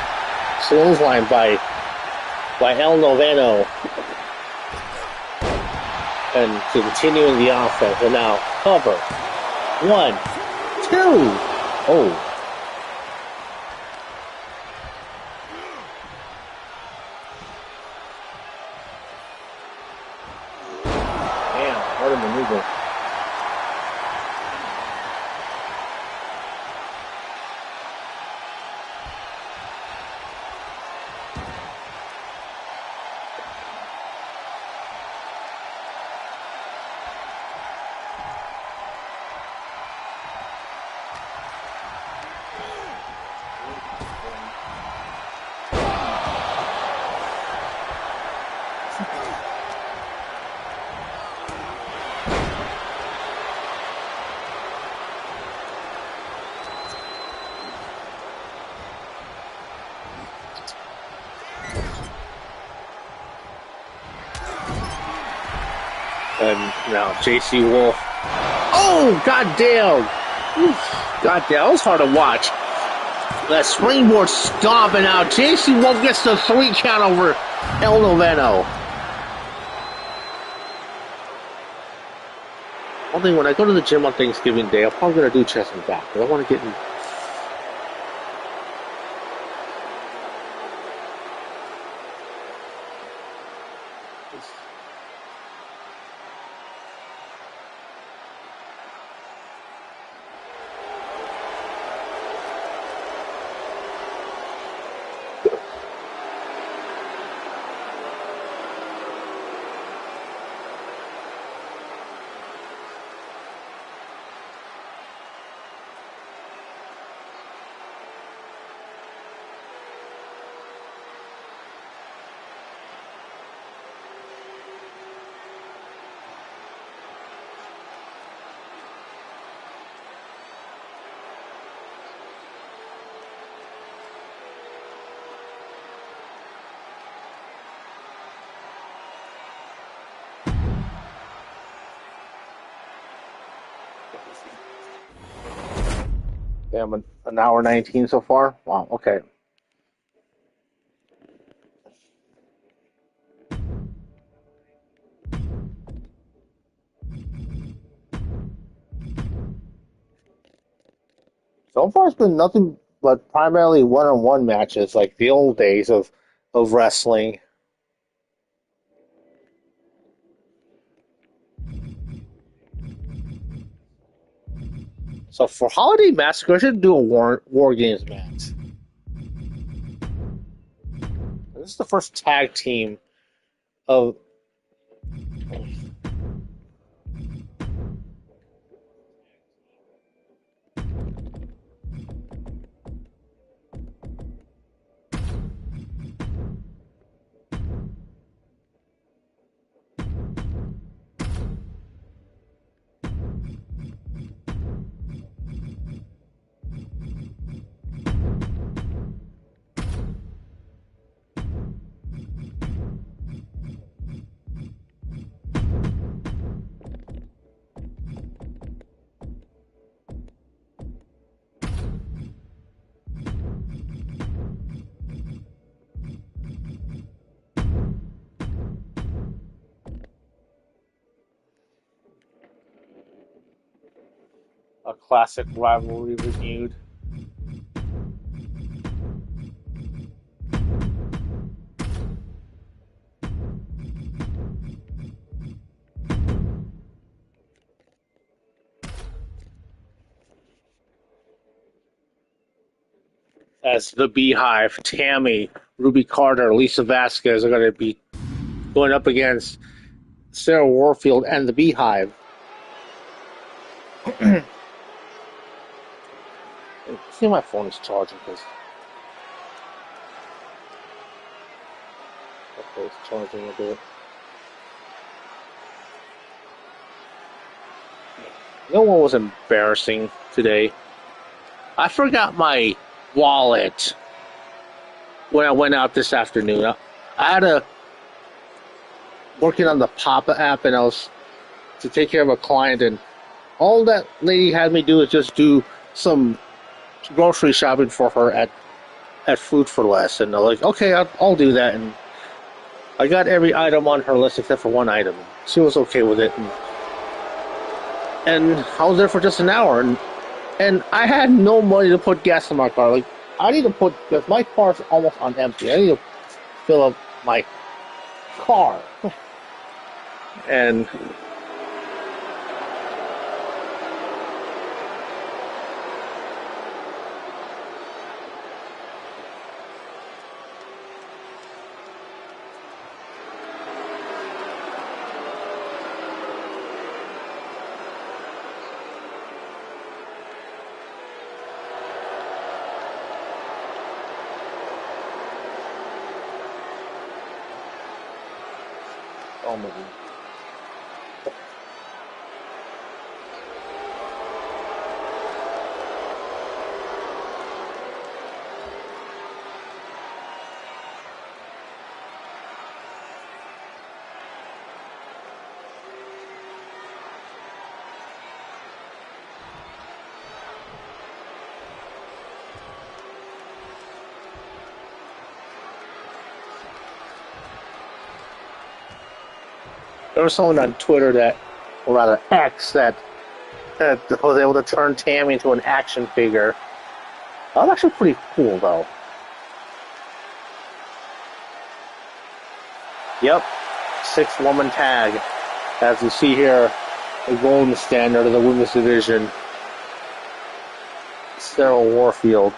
Clothesline by El Noveno. And continuing the offense. And now, cover. 1, 2. Oh. Damn, what a maneuver. And now JC Wolf. Oh, goddamn! Goddamn, that was hard to watch. That springboard stomping out. JC Wolf gets the 3 count over El Noveno. One thing, when I go to the gym on Thanksgiving Day, I'm probably going to do chest and back. But I want to get in. Damn, an hour 19 so far? Wow, okay. So far it's been nothing but primarily one-on-one matches like the old days of wrestling. So for Holiday Massacre, I should do a War Games match. This is the first tag team of... A classic rivalry renewed. As the Beehive, Tammy, Ruby Carter, Lisa Vasquez are going to be going up against Sarah Warfield and the Beehive. See, my phone is charging because it's charging a bit. You know what was embarrassing today? I forgot my wallet when I went out this afternoon. I had working on the Papa app, and I was to take care of a client, and all that lady had me do is just do some grocery shopping for her at Food for Less, and I'm like, okay, I'll do that, and I got every item on her list except for one item. She was okay with it, and I was there for just an hour, and I had no money to put gas in my car. Like, I need to put, because my car's almost on empty, I need to fill up my car. And oh my God. There was someone on Twitter or rather X, that was able to turn Tammy into an action figure. That was actually pretty cool, though. Yep, 6-woman tag. As you see here, the golden standard of the women's division, Sarah Warfield.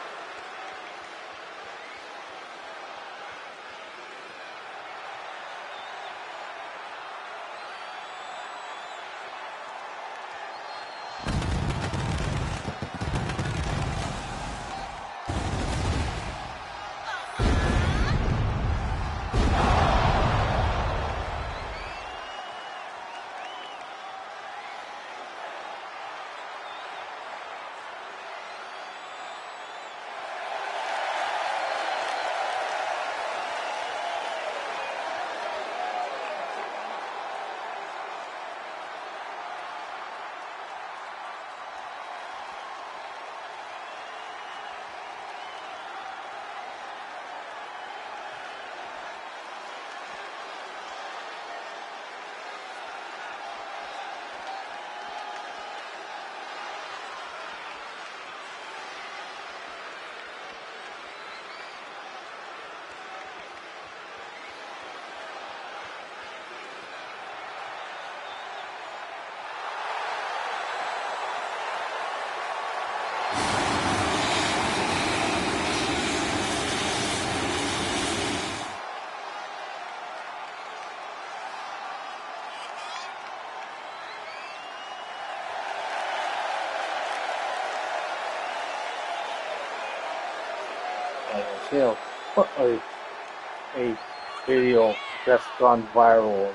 You know, a video that's gone viral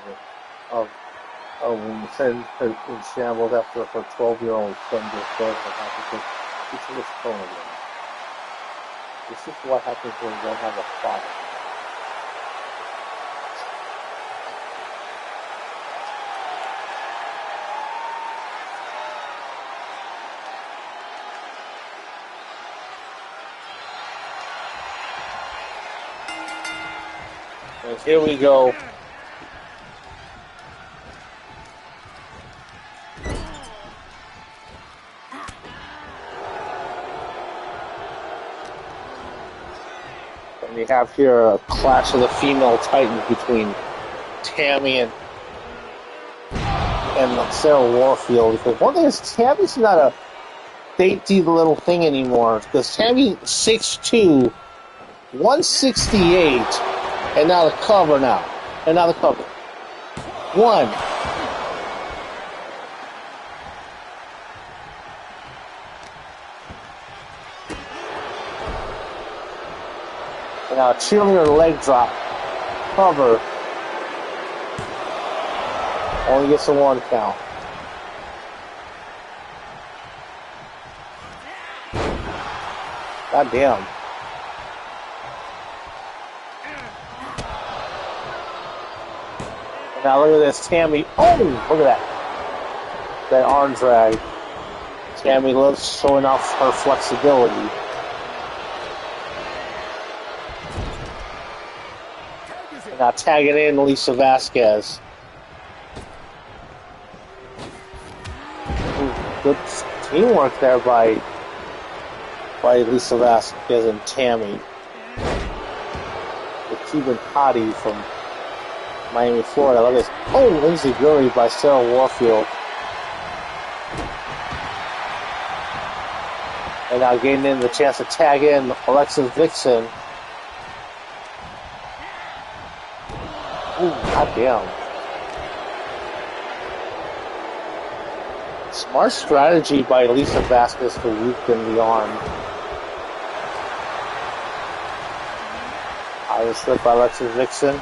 of a woman sent in shambles after her 12-year-old son just goes and happens because he took his phone again. This is what happens when you don't have a father. And here we go. We have here a clash of the female titans between Tammy and Sarah Warfield. Because one thing is, Tammy's not a dainty little thing anymore. Because Tammy's 6'2", 168, and now the cover now. And now the cover. 1. And now cheerleader leg drop. Cover. Only gets a 1 count. God damn. And now look at this, Tammy. Oh, look at that. That arm drag. Tammy loves showing off her flexibility. And now tagging in Lisa Vasquez. Good teamwork there by Lisa Vasquez and Tammy. The Cuban hottie from Miami, Florida. Look at this. Oh, Lindsay Gurry by Sarah Warfield. And now getting in the chance to tag in Alexis Vixen. Ooh, goddamn. Smart strategy by Lisa Vasquez to weaken the arm. Irish slip by Alexis Vixen.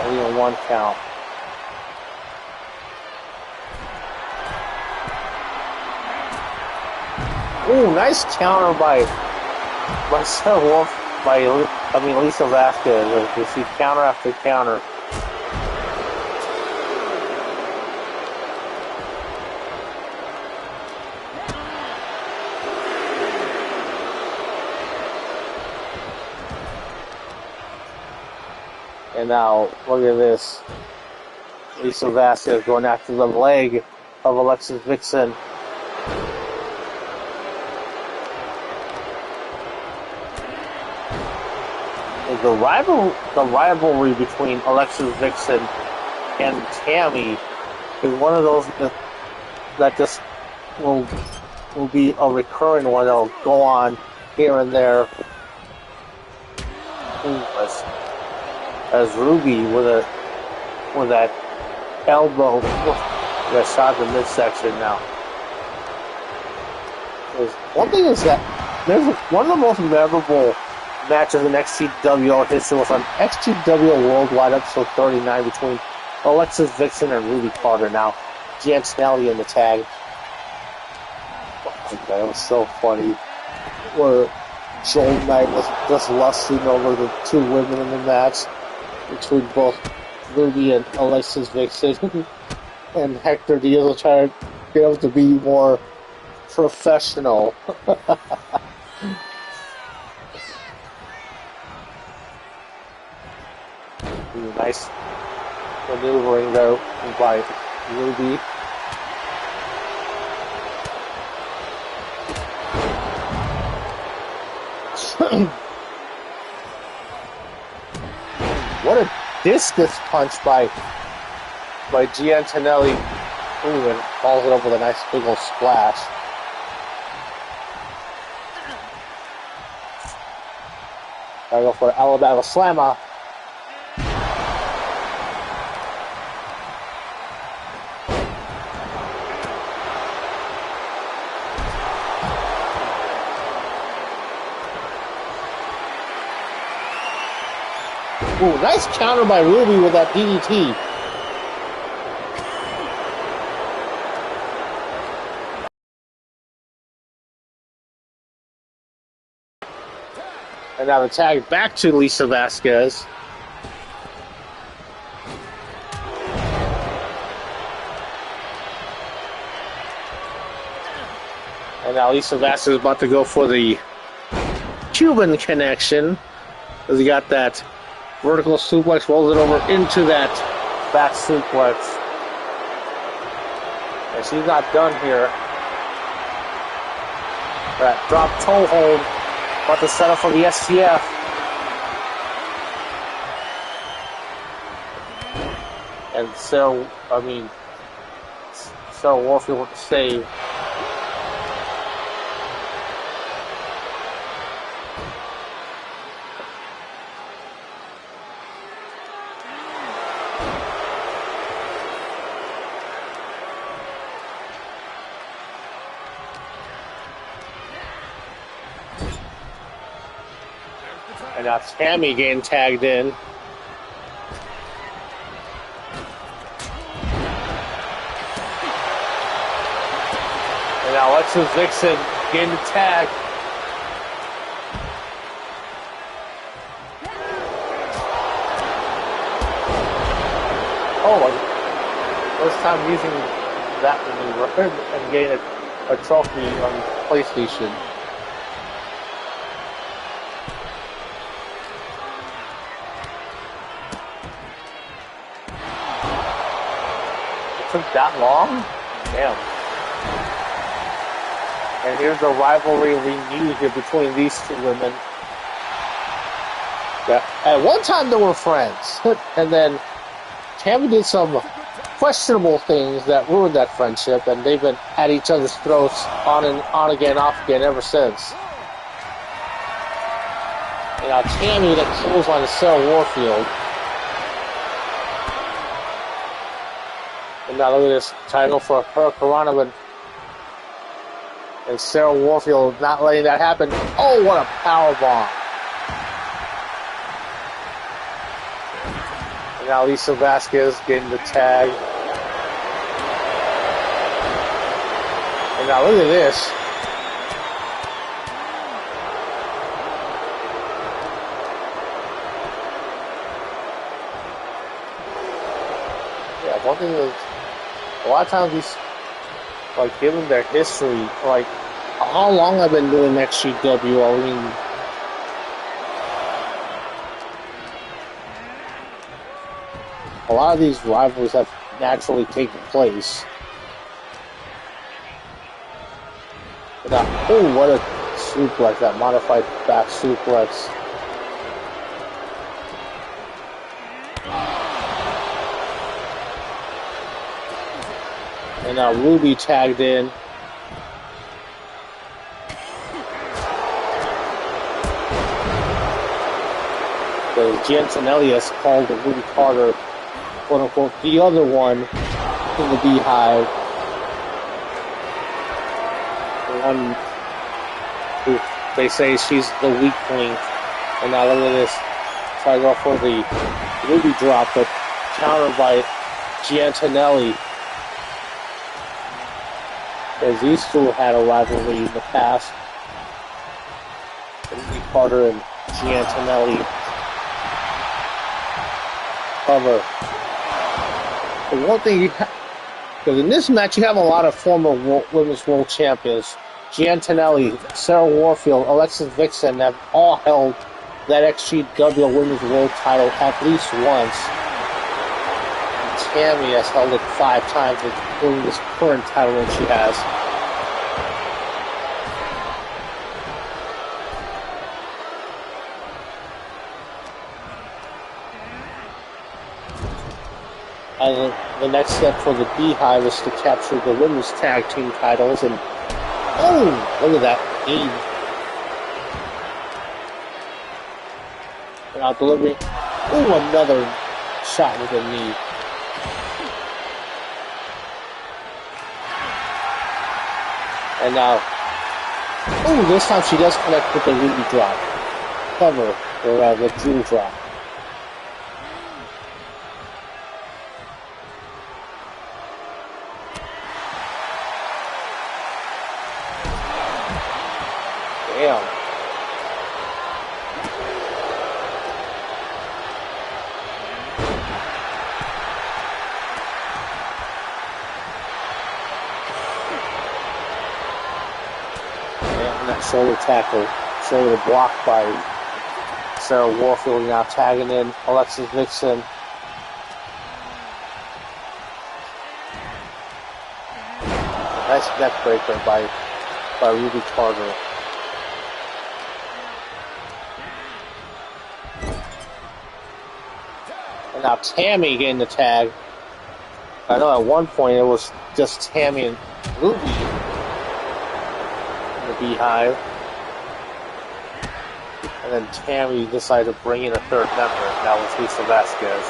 Only a 1 count. Ooh, nice counter by Sarah Wolf. Lisa Vasquez. You see counter after counter. And now, look at this. Lisa Vasquez going after the leg of Alexis Vixen. The rivalry between Alexis Vixen and Tammy is one of those that just will be a recurring one that'll go on here and there. As Ruby with that elbow that shot the midsection now. One thing is that there's one of the most memorable matches in XGWL history was on XGWL Worldwide episode 39 between Alexis Vixen and Ruby Carter. Now, Jan Snelly in the tag. Oh, that was so funny. Where Joel Knight was just lusting over the 2 women in the match between both Ruby and Alexis Vixen. And Hector Diaz will try to get him to be more professional. Nice maneuvering there by Ruby. What a discus punch by Giantinelli. Ooh, and follows it up with a nice big old splash. Gotta go for an Alabama Slammer. Ooh, nice counter by Ruby with that DDT. And now the tag back to Lisa Vasquez. And now Lisa Vasquez is about to go for the Cuban connection. Because he got that vertical suplex, rolls it over into that back suplex. And And she's not done here. That drop toe hold. About to set up for the STF. And Sarah Warfield with the save. And now Tammy getting tagged in. And now Alexis Vixen getting the tag. Oh, first time using that maneuver and getting a trophy on PlayStation. Took that long? Damn. And here's the rivalry renewed here between these two women. Yeah. At one time they were friends. And then Tammy did some questionable things that ruined that friendship, and they've been at each other's throats on again, off again ever since. And now Tammy that kills on Sarah Warfield. And now look at this title for her Karanova. And Sarah Warfield not letting that happen. Oh, what a power bomb. And now Lisa Vasquez getting the tag. And now look at this. Yeah, one thing is, a lot of times these, like, given their history, like, how long I've been doing XGWL, I mean, a lot of these rivalries have naturally taken place. Now, oh, what a suplex, that modified back suplex. And now Ruby tagged in. The Giantinelli has called Ruby Carter, quote unquote, the other one in the Beehive. The one who they say she's the weak link. And now look at this. Try to go for the Ruby drop, but countered by Giantinelli. Because these two had a rivalry in the past. Ruby Carter and Giantinelli. Cover. The one thing because in this match you have a lot of former women's world champions. Giantinelli, Sarah Warfield, Alexis Vixen have all held that XGWL women's world title at least once. And Tammy has held it 5 times, including this current title that she has. And the next step for the Beehive is to capture the women's tag team titles. And oh, look at that aim! And out delivery. Oh, another shot with a knee. And now, oh, this time she does connect with the Ruby drop. Cover, or the Jewel drop. Damn. And that shoulder tackle, shoulder blocked by Sarah Warfield, now tagging in Alexis Vixen. Nice neck breaker by Ruby Carter. And now Tammy getting the tag. I know at one point it was just Tammy and Ruby in the Beehive. And then Tammy decided to bring in a third member. That was Lisa Vasquez.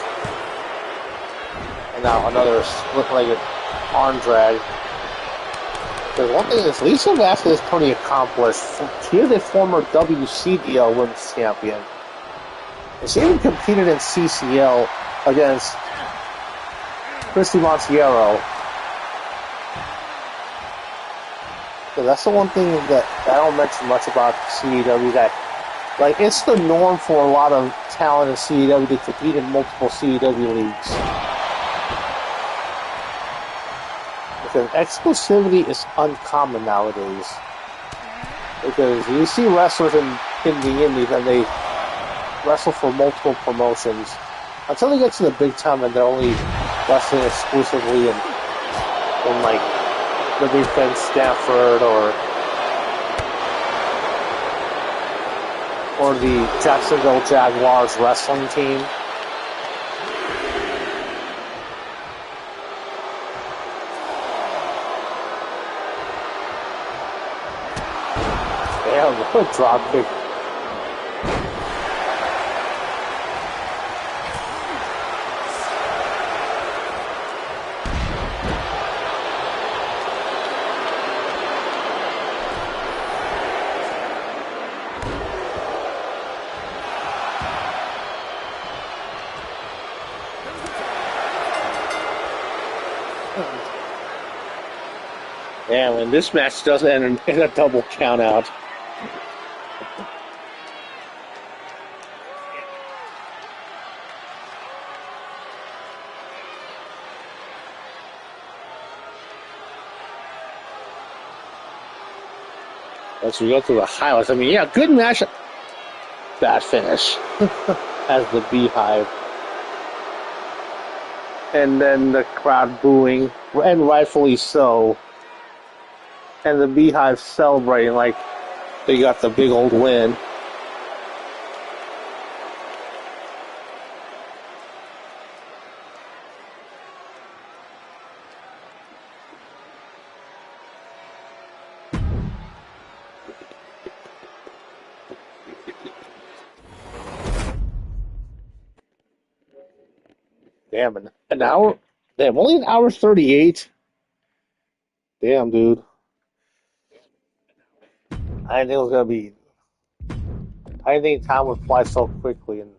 And now another split-legged arm drag. Because one thing is, Lisa Vasquez is pretty accomplished. She is a former WCDL Women's Champion. And she even competed in CCL against Christy Montiero. So that's the one thing that I don't mention much about CEW, that like it's the norm for a lot of talent in CEW to compete in multiple CEW leagues. Because exclusivity is uncommon nowadays. Because you see wrestlers in the indies and they wrestle for multiple promotions until they get to the big time and they're only wrestling exclusively in like the Big Ben Stanford or the Jacksonville Jaguars wrestling team. Damn, what a drop kick. Damn, and this match does end in a double count out. As we go through the highlights, I mean, yeah, good match. Bad finish as the Beehive. And then the crowd booing, and rightfully so. And the Beehive celebrating like they got the big old win. Damn, an hour? Damn, only an hour 38? Damn, dude. I didn't think it was gonna be. I didn't think time would fly so quickly. And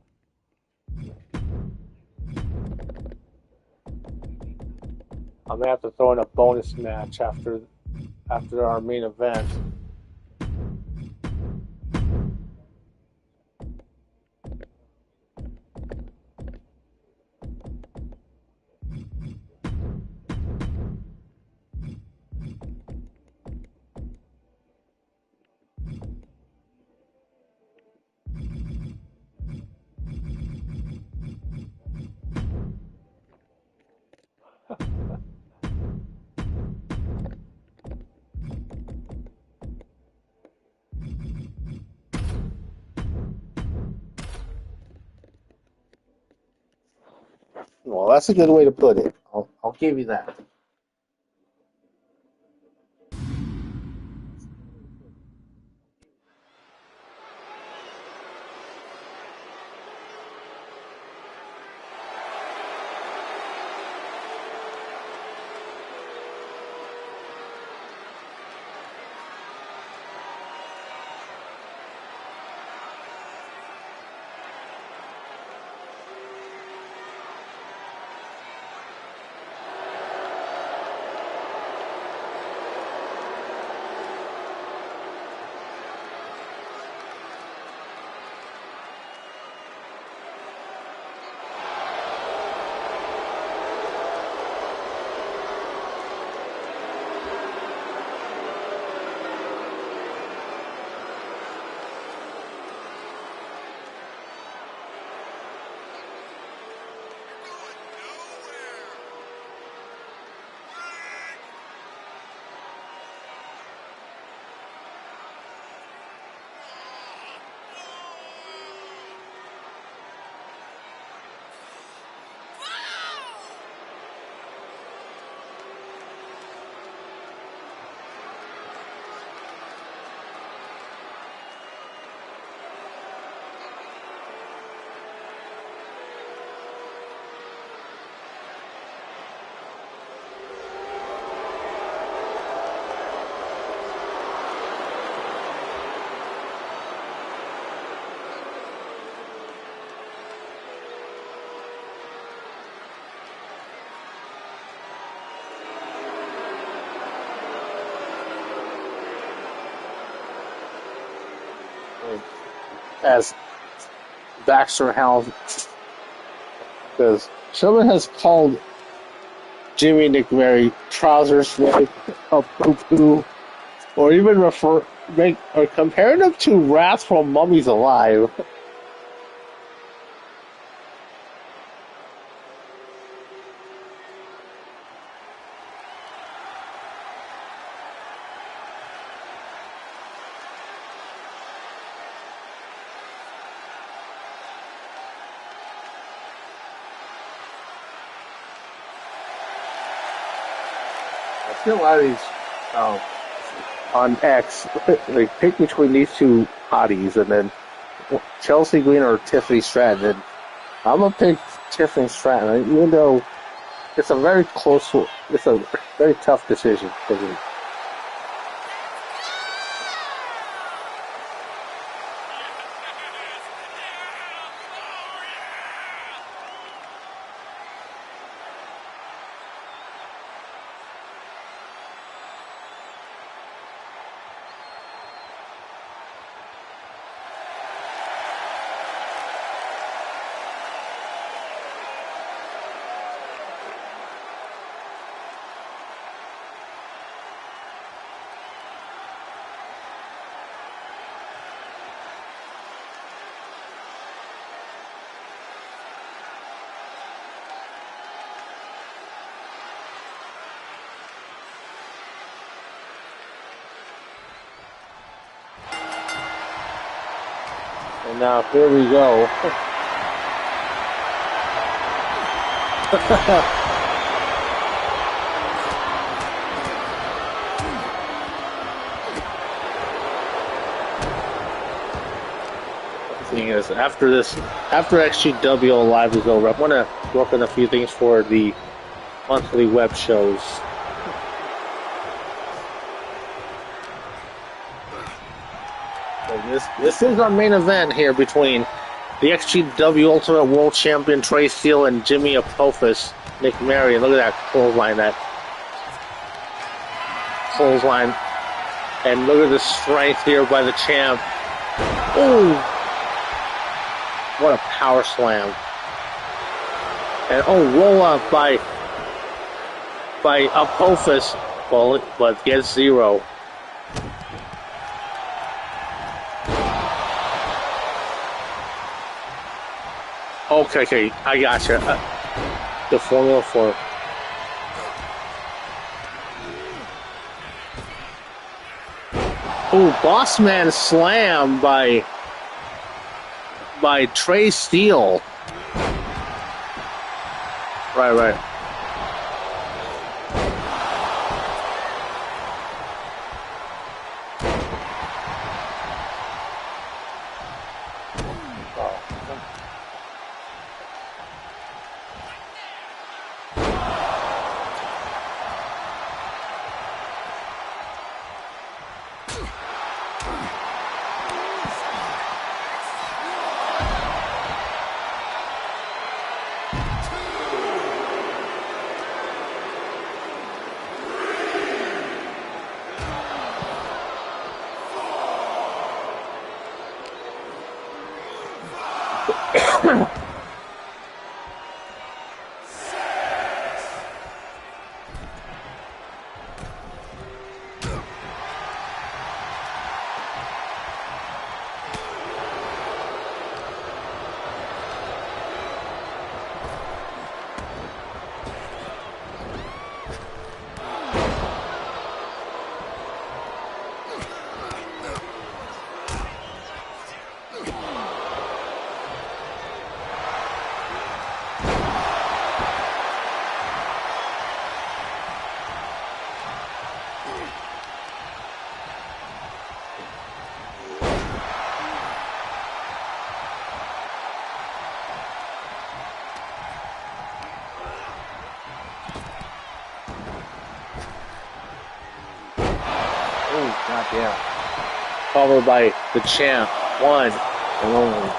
I'm gonna have to throw in a bonus match after our main event. Well, that's a good way to put it. I'll give you that. as Baxter House, because someone has called Jimmy McMurray trousers like a poo-poo, or even comparing them to Wrath from Mummies Alive. I feel a lot of these on X, like pick between these two hotties, and then Chelsea Green or Tiffany Stratton. And I'm gonna pick Tiffany Stratton, even though it's a very close, it's a very tough decision for me. And now here we go. Thing is, after XGWL Live is over, I want to work on a few things for the monthly web shows. This is our main event here between the XGW Ultimate World Champion Trey Steele and Jimmy Apophis McMurray. And look at that clothesline, and look at the strength here by the champ. Ooh, what a power slam! And roll up by Apophis, but gets 0. Okay, I gotcha. The Formula 4. Ooh, Bossman slam by Trey Steele. Right. Goddamn. Followed by the champ. 1 and only.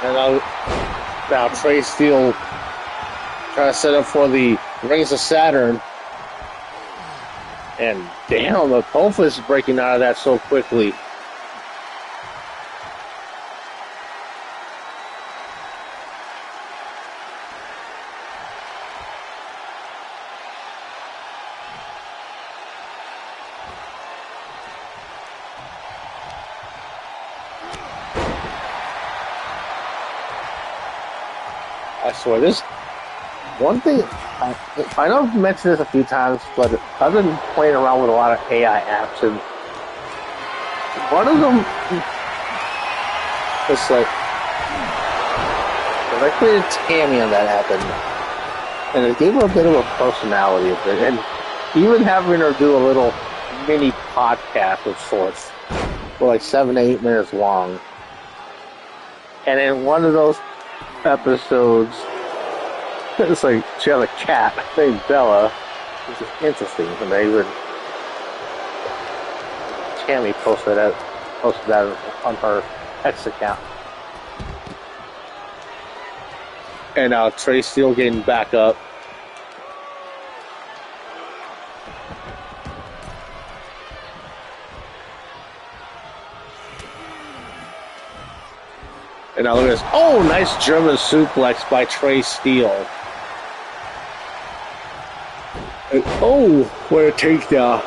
And now Trey Steele trying to set up for the Rings of Saturn. And damn, the Kofa is breaking out of that so quickly. I swear, this one thing, I know I've mentioned this a few times, but I've been playing around with a lot of AI apps, and one of them, it's like, I created Tammy on that app, and it gave her a bit of a personality of it, and even having her do a little mini podcast of sorts, for like 7 to 8 minutes long, and in one of those episodes, it's like she had a cat named Bella, which is interesting. And they would Tammy posted that on her X account. And now Trey Steele getting back up. And now look at this. Oh, nice German suplex by Trey Steele. And, oh, what a takedown.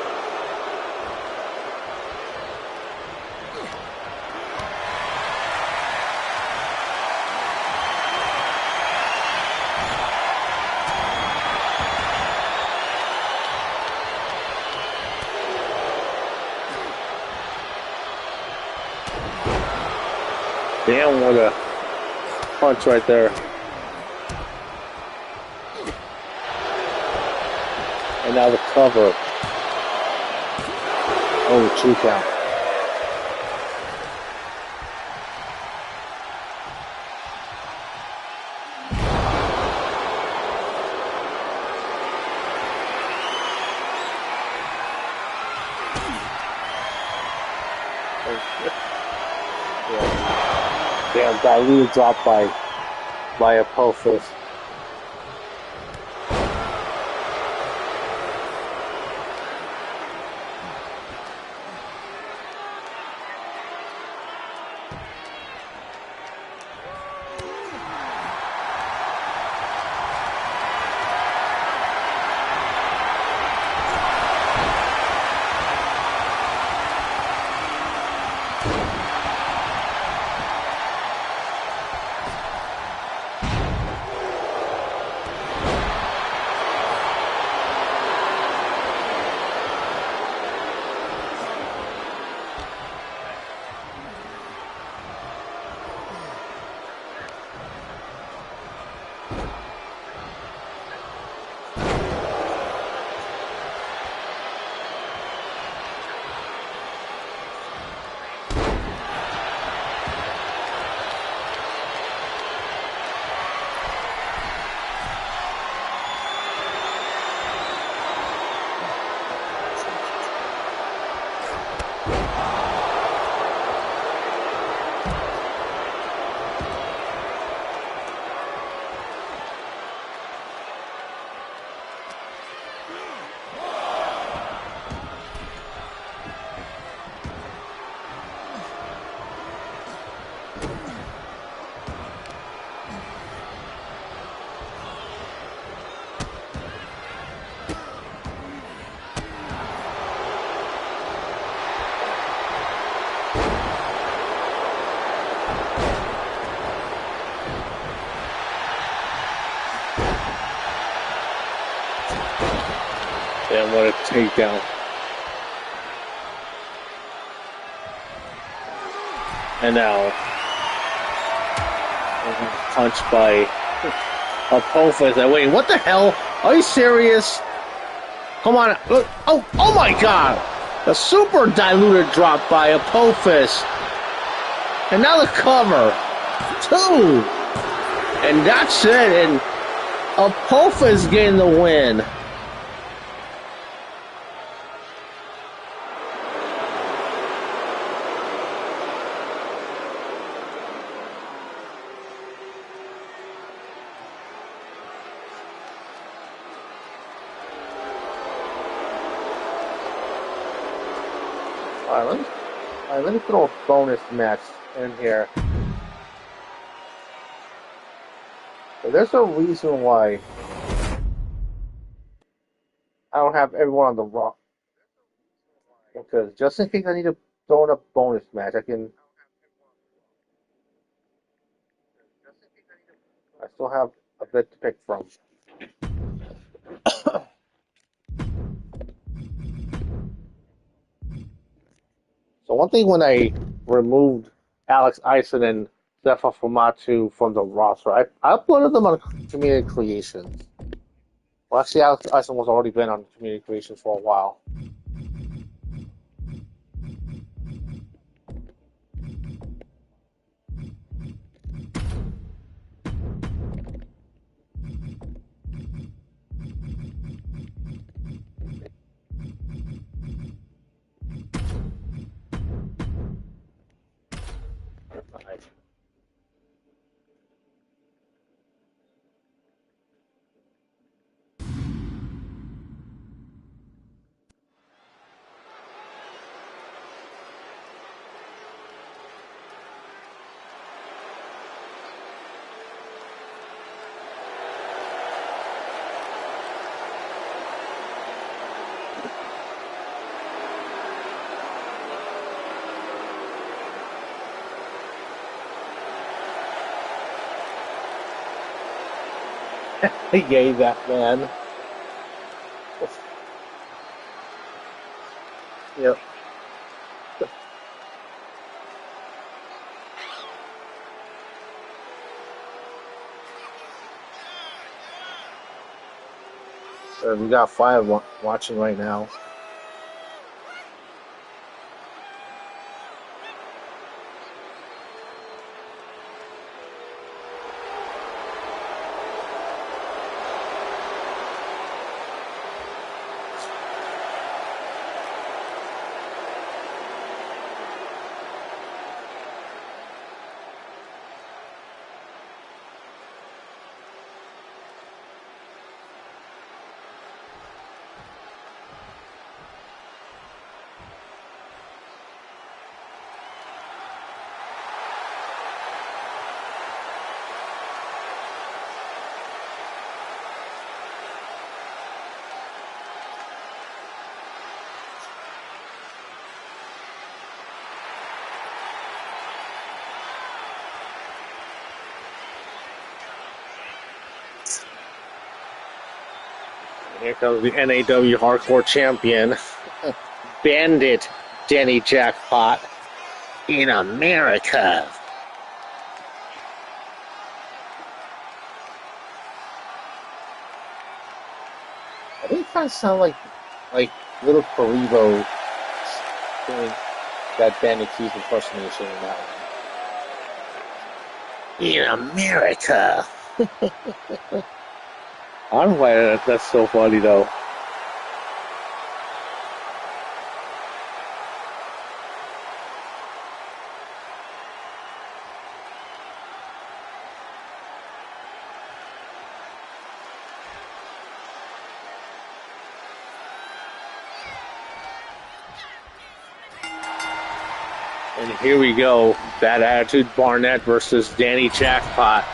Damn, what a punch right there. And now the cover. Oh, 2 count. Damn, diluted drop by Apophis. And what a takedown. And now, punched by Apophis. Wait, what the hell? Are you serious? Come on. Look. Oh my God. A super diluted drop by Apophis. And now the cover. 2. And that's it. And Apophis getting the win. Let me throw a bonus match in here. So there's a reason why I don't have everyone on the Raw. Because just in case I need to throw in a bonus match, I still have a bit to pick from. So one thing when I removed Alex Ison and Stefan Fumatu from the roster, I uploaded them on Community Creations. Well, actually, Alex Ison was already been on Community Creations for a while. Yay, that man. Yep. We got 5 watching right now. Here comes the NAW Hardcore Champion, Bandit Denny Jackpot in America. I think it kind of sound like little Karibo doing that Bandit Keith impersonation in that one. In America. I don't know why that's so funny though. And here we go, Bad Attitude Barnett versus Danny Jackpot.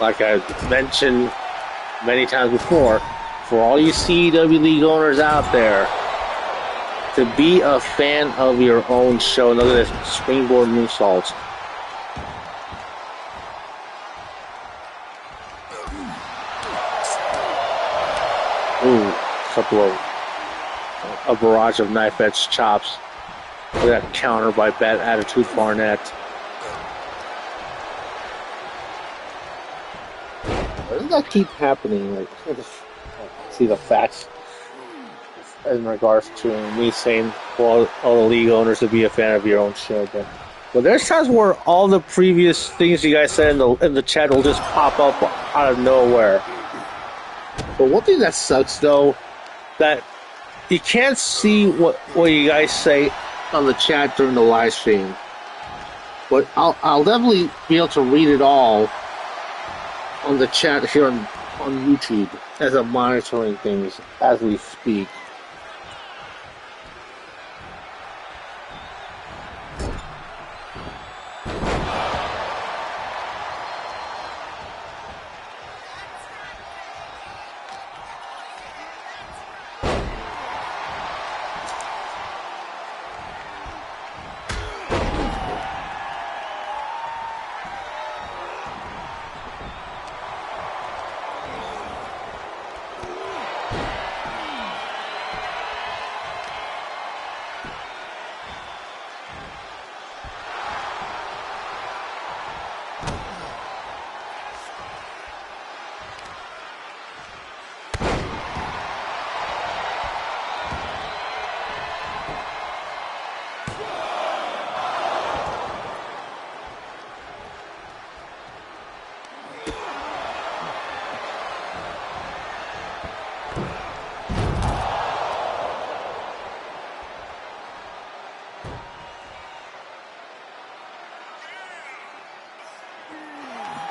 Like I mentioned many times before, for all you CW League owners out there, to be a fan of your own show, look at this springboard moonsaults. Ooh, couple of a barrage of knife edge chops. Look at that counter by Bad Attitude Barnett. Why does that keep happening? Like, see the facts in regards to me saying for all the league owners to be a fan of your own show, but there's times where all the previous things you guys said in the chat will just pop up out of nowhere. But one thing that sucks though, that you can't see what you guys say on the chat during the live stream, but I'll definitely be able to read it all on the chat here on YouTube as I'm monitoring things as we speak.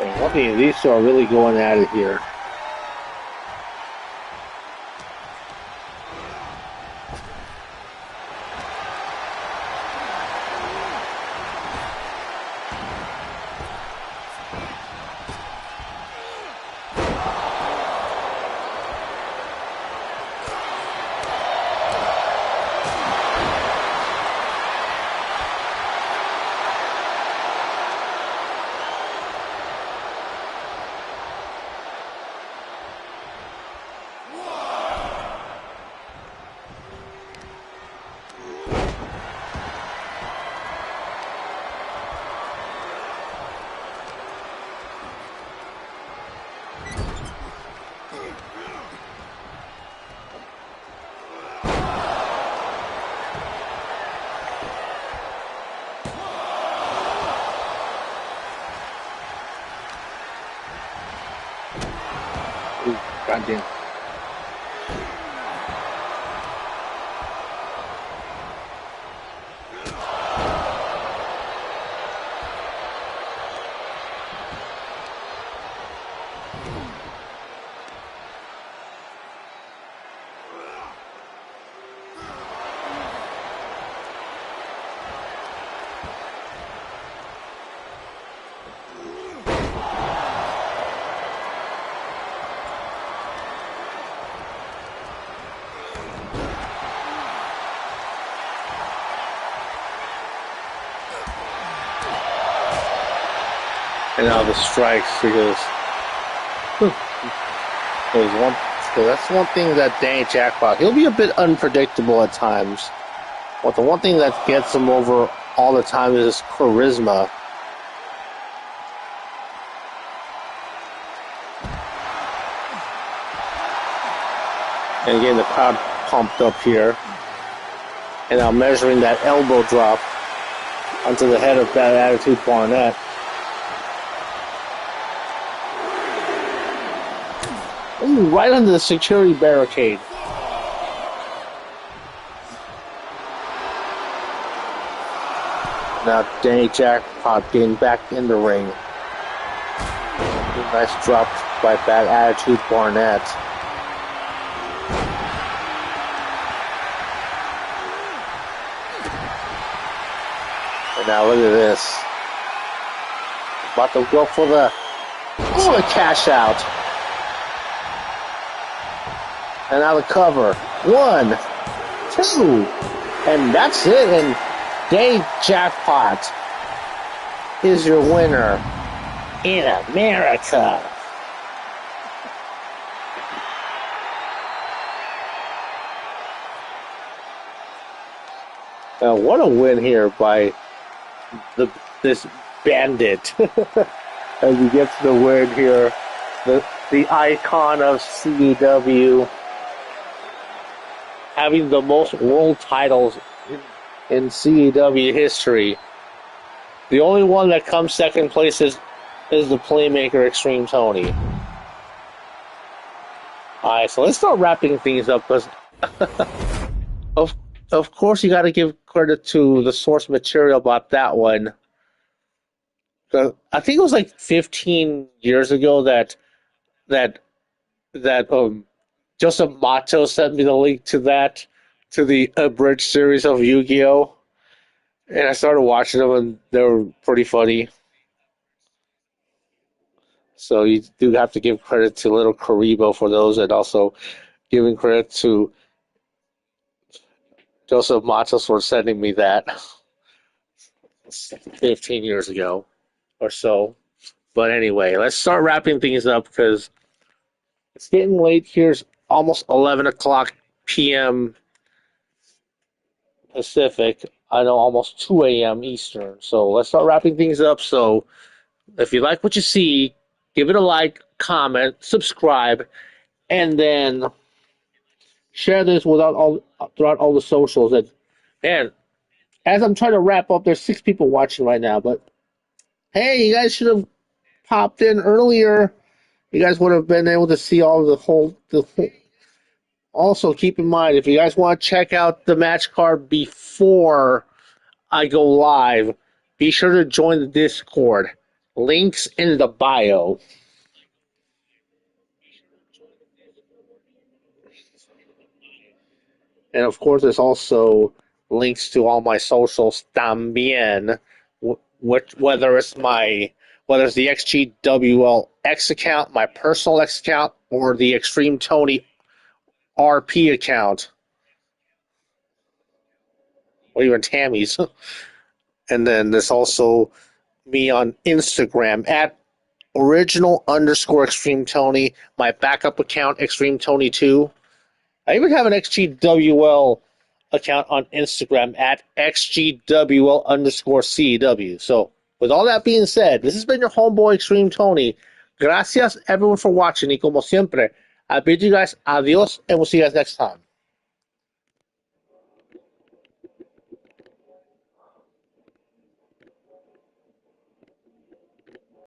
And one thing, these two are really going at it here. Ooh, goddamn. And now the strikes, because that's one thing that Danny Jackpot, he'll be a bit unpredictable at times. But the one thing that gets him over all the time is his charisma. And again, the crowd pumped up here. And now measuring that elbow drop onto the head of that Attitude Barnett. Ooh, right under the security barricade. Now Danny Jackpot getting back in the ring. Nice drop by Bad Attitude Barnett. And now look at this. About to go for the cash out. And now the cover. 1, 2. And that's it. And Danny Jackpot is your winner in America. Now, what a win here by this bandit. As he gets the win here. The icon of CEW. Having the most world titles in CEW history. The only one that comes second place is the playmaker XtremeTony. Alright, so let's start wrapping things up, because of course you gotta give credit to the source material about that one. I think it was like 15 years ago that Joseph Mato sent me the link to the abridged series of Yu-Gi-Oh! And I started watching them, and they were pretty funny. So you do have to give credit to Little Karibo for those, and also giving credit to Joseph Matos for sending me that 15 years ago or so. But anyway, let's start wrapping things up, because it's getting late here. It's almost 11 o'clock p.m. Pacific. I know, almost 2 a.m. Eastern. So let's start wrapping things up. So if you like what you see, give it a like, comment, subscribe, and then share this throughout all the socials. And as I'm trying to wrap up, there's 6 people watching right now. But hey, you guys should have popped in earlier. You guys would have been able to see all the whole. Also, keep in mind, if you guys want to check out the match card before I go live, be sure to join the Discord. Links in the bio. And of course, there's also links to all my socials también. Whether it's the XGWL X account, my personal X account, or the XtremeTony RP account, or even Tammy's. And then there's also me on Instagram at original_XtremeTony, my backup account, XtremeTony2. I even have an XGWL account on Instagram at XGWL_CW. So, with all that being said, this has been your homeboy XtremeTony. Gracias everyone for watching. Y como siempre, I bid you guys adios, and we'll see you guys next time.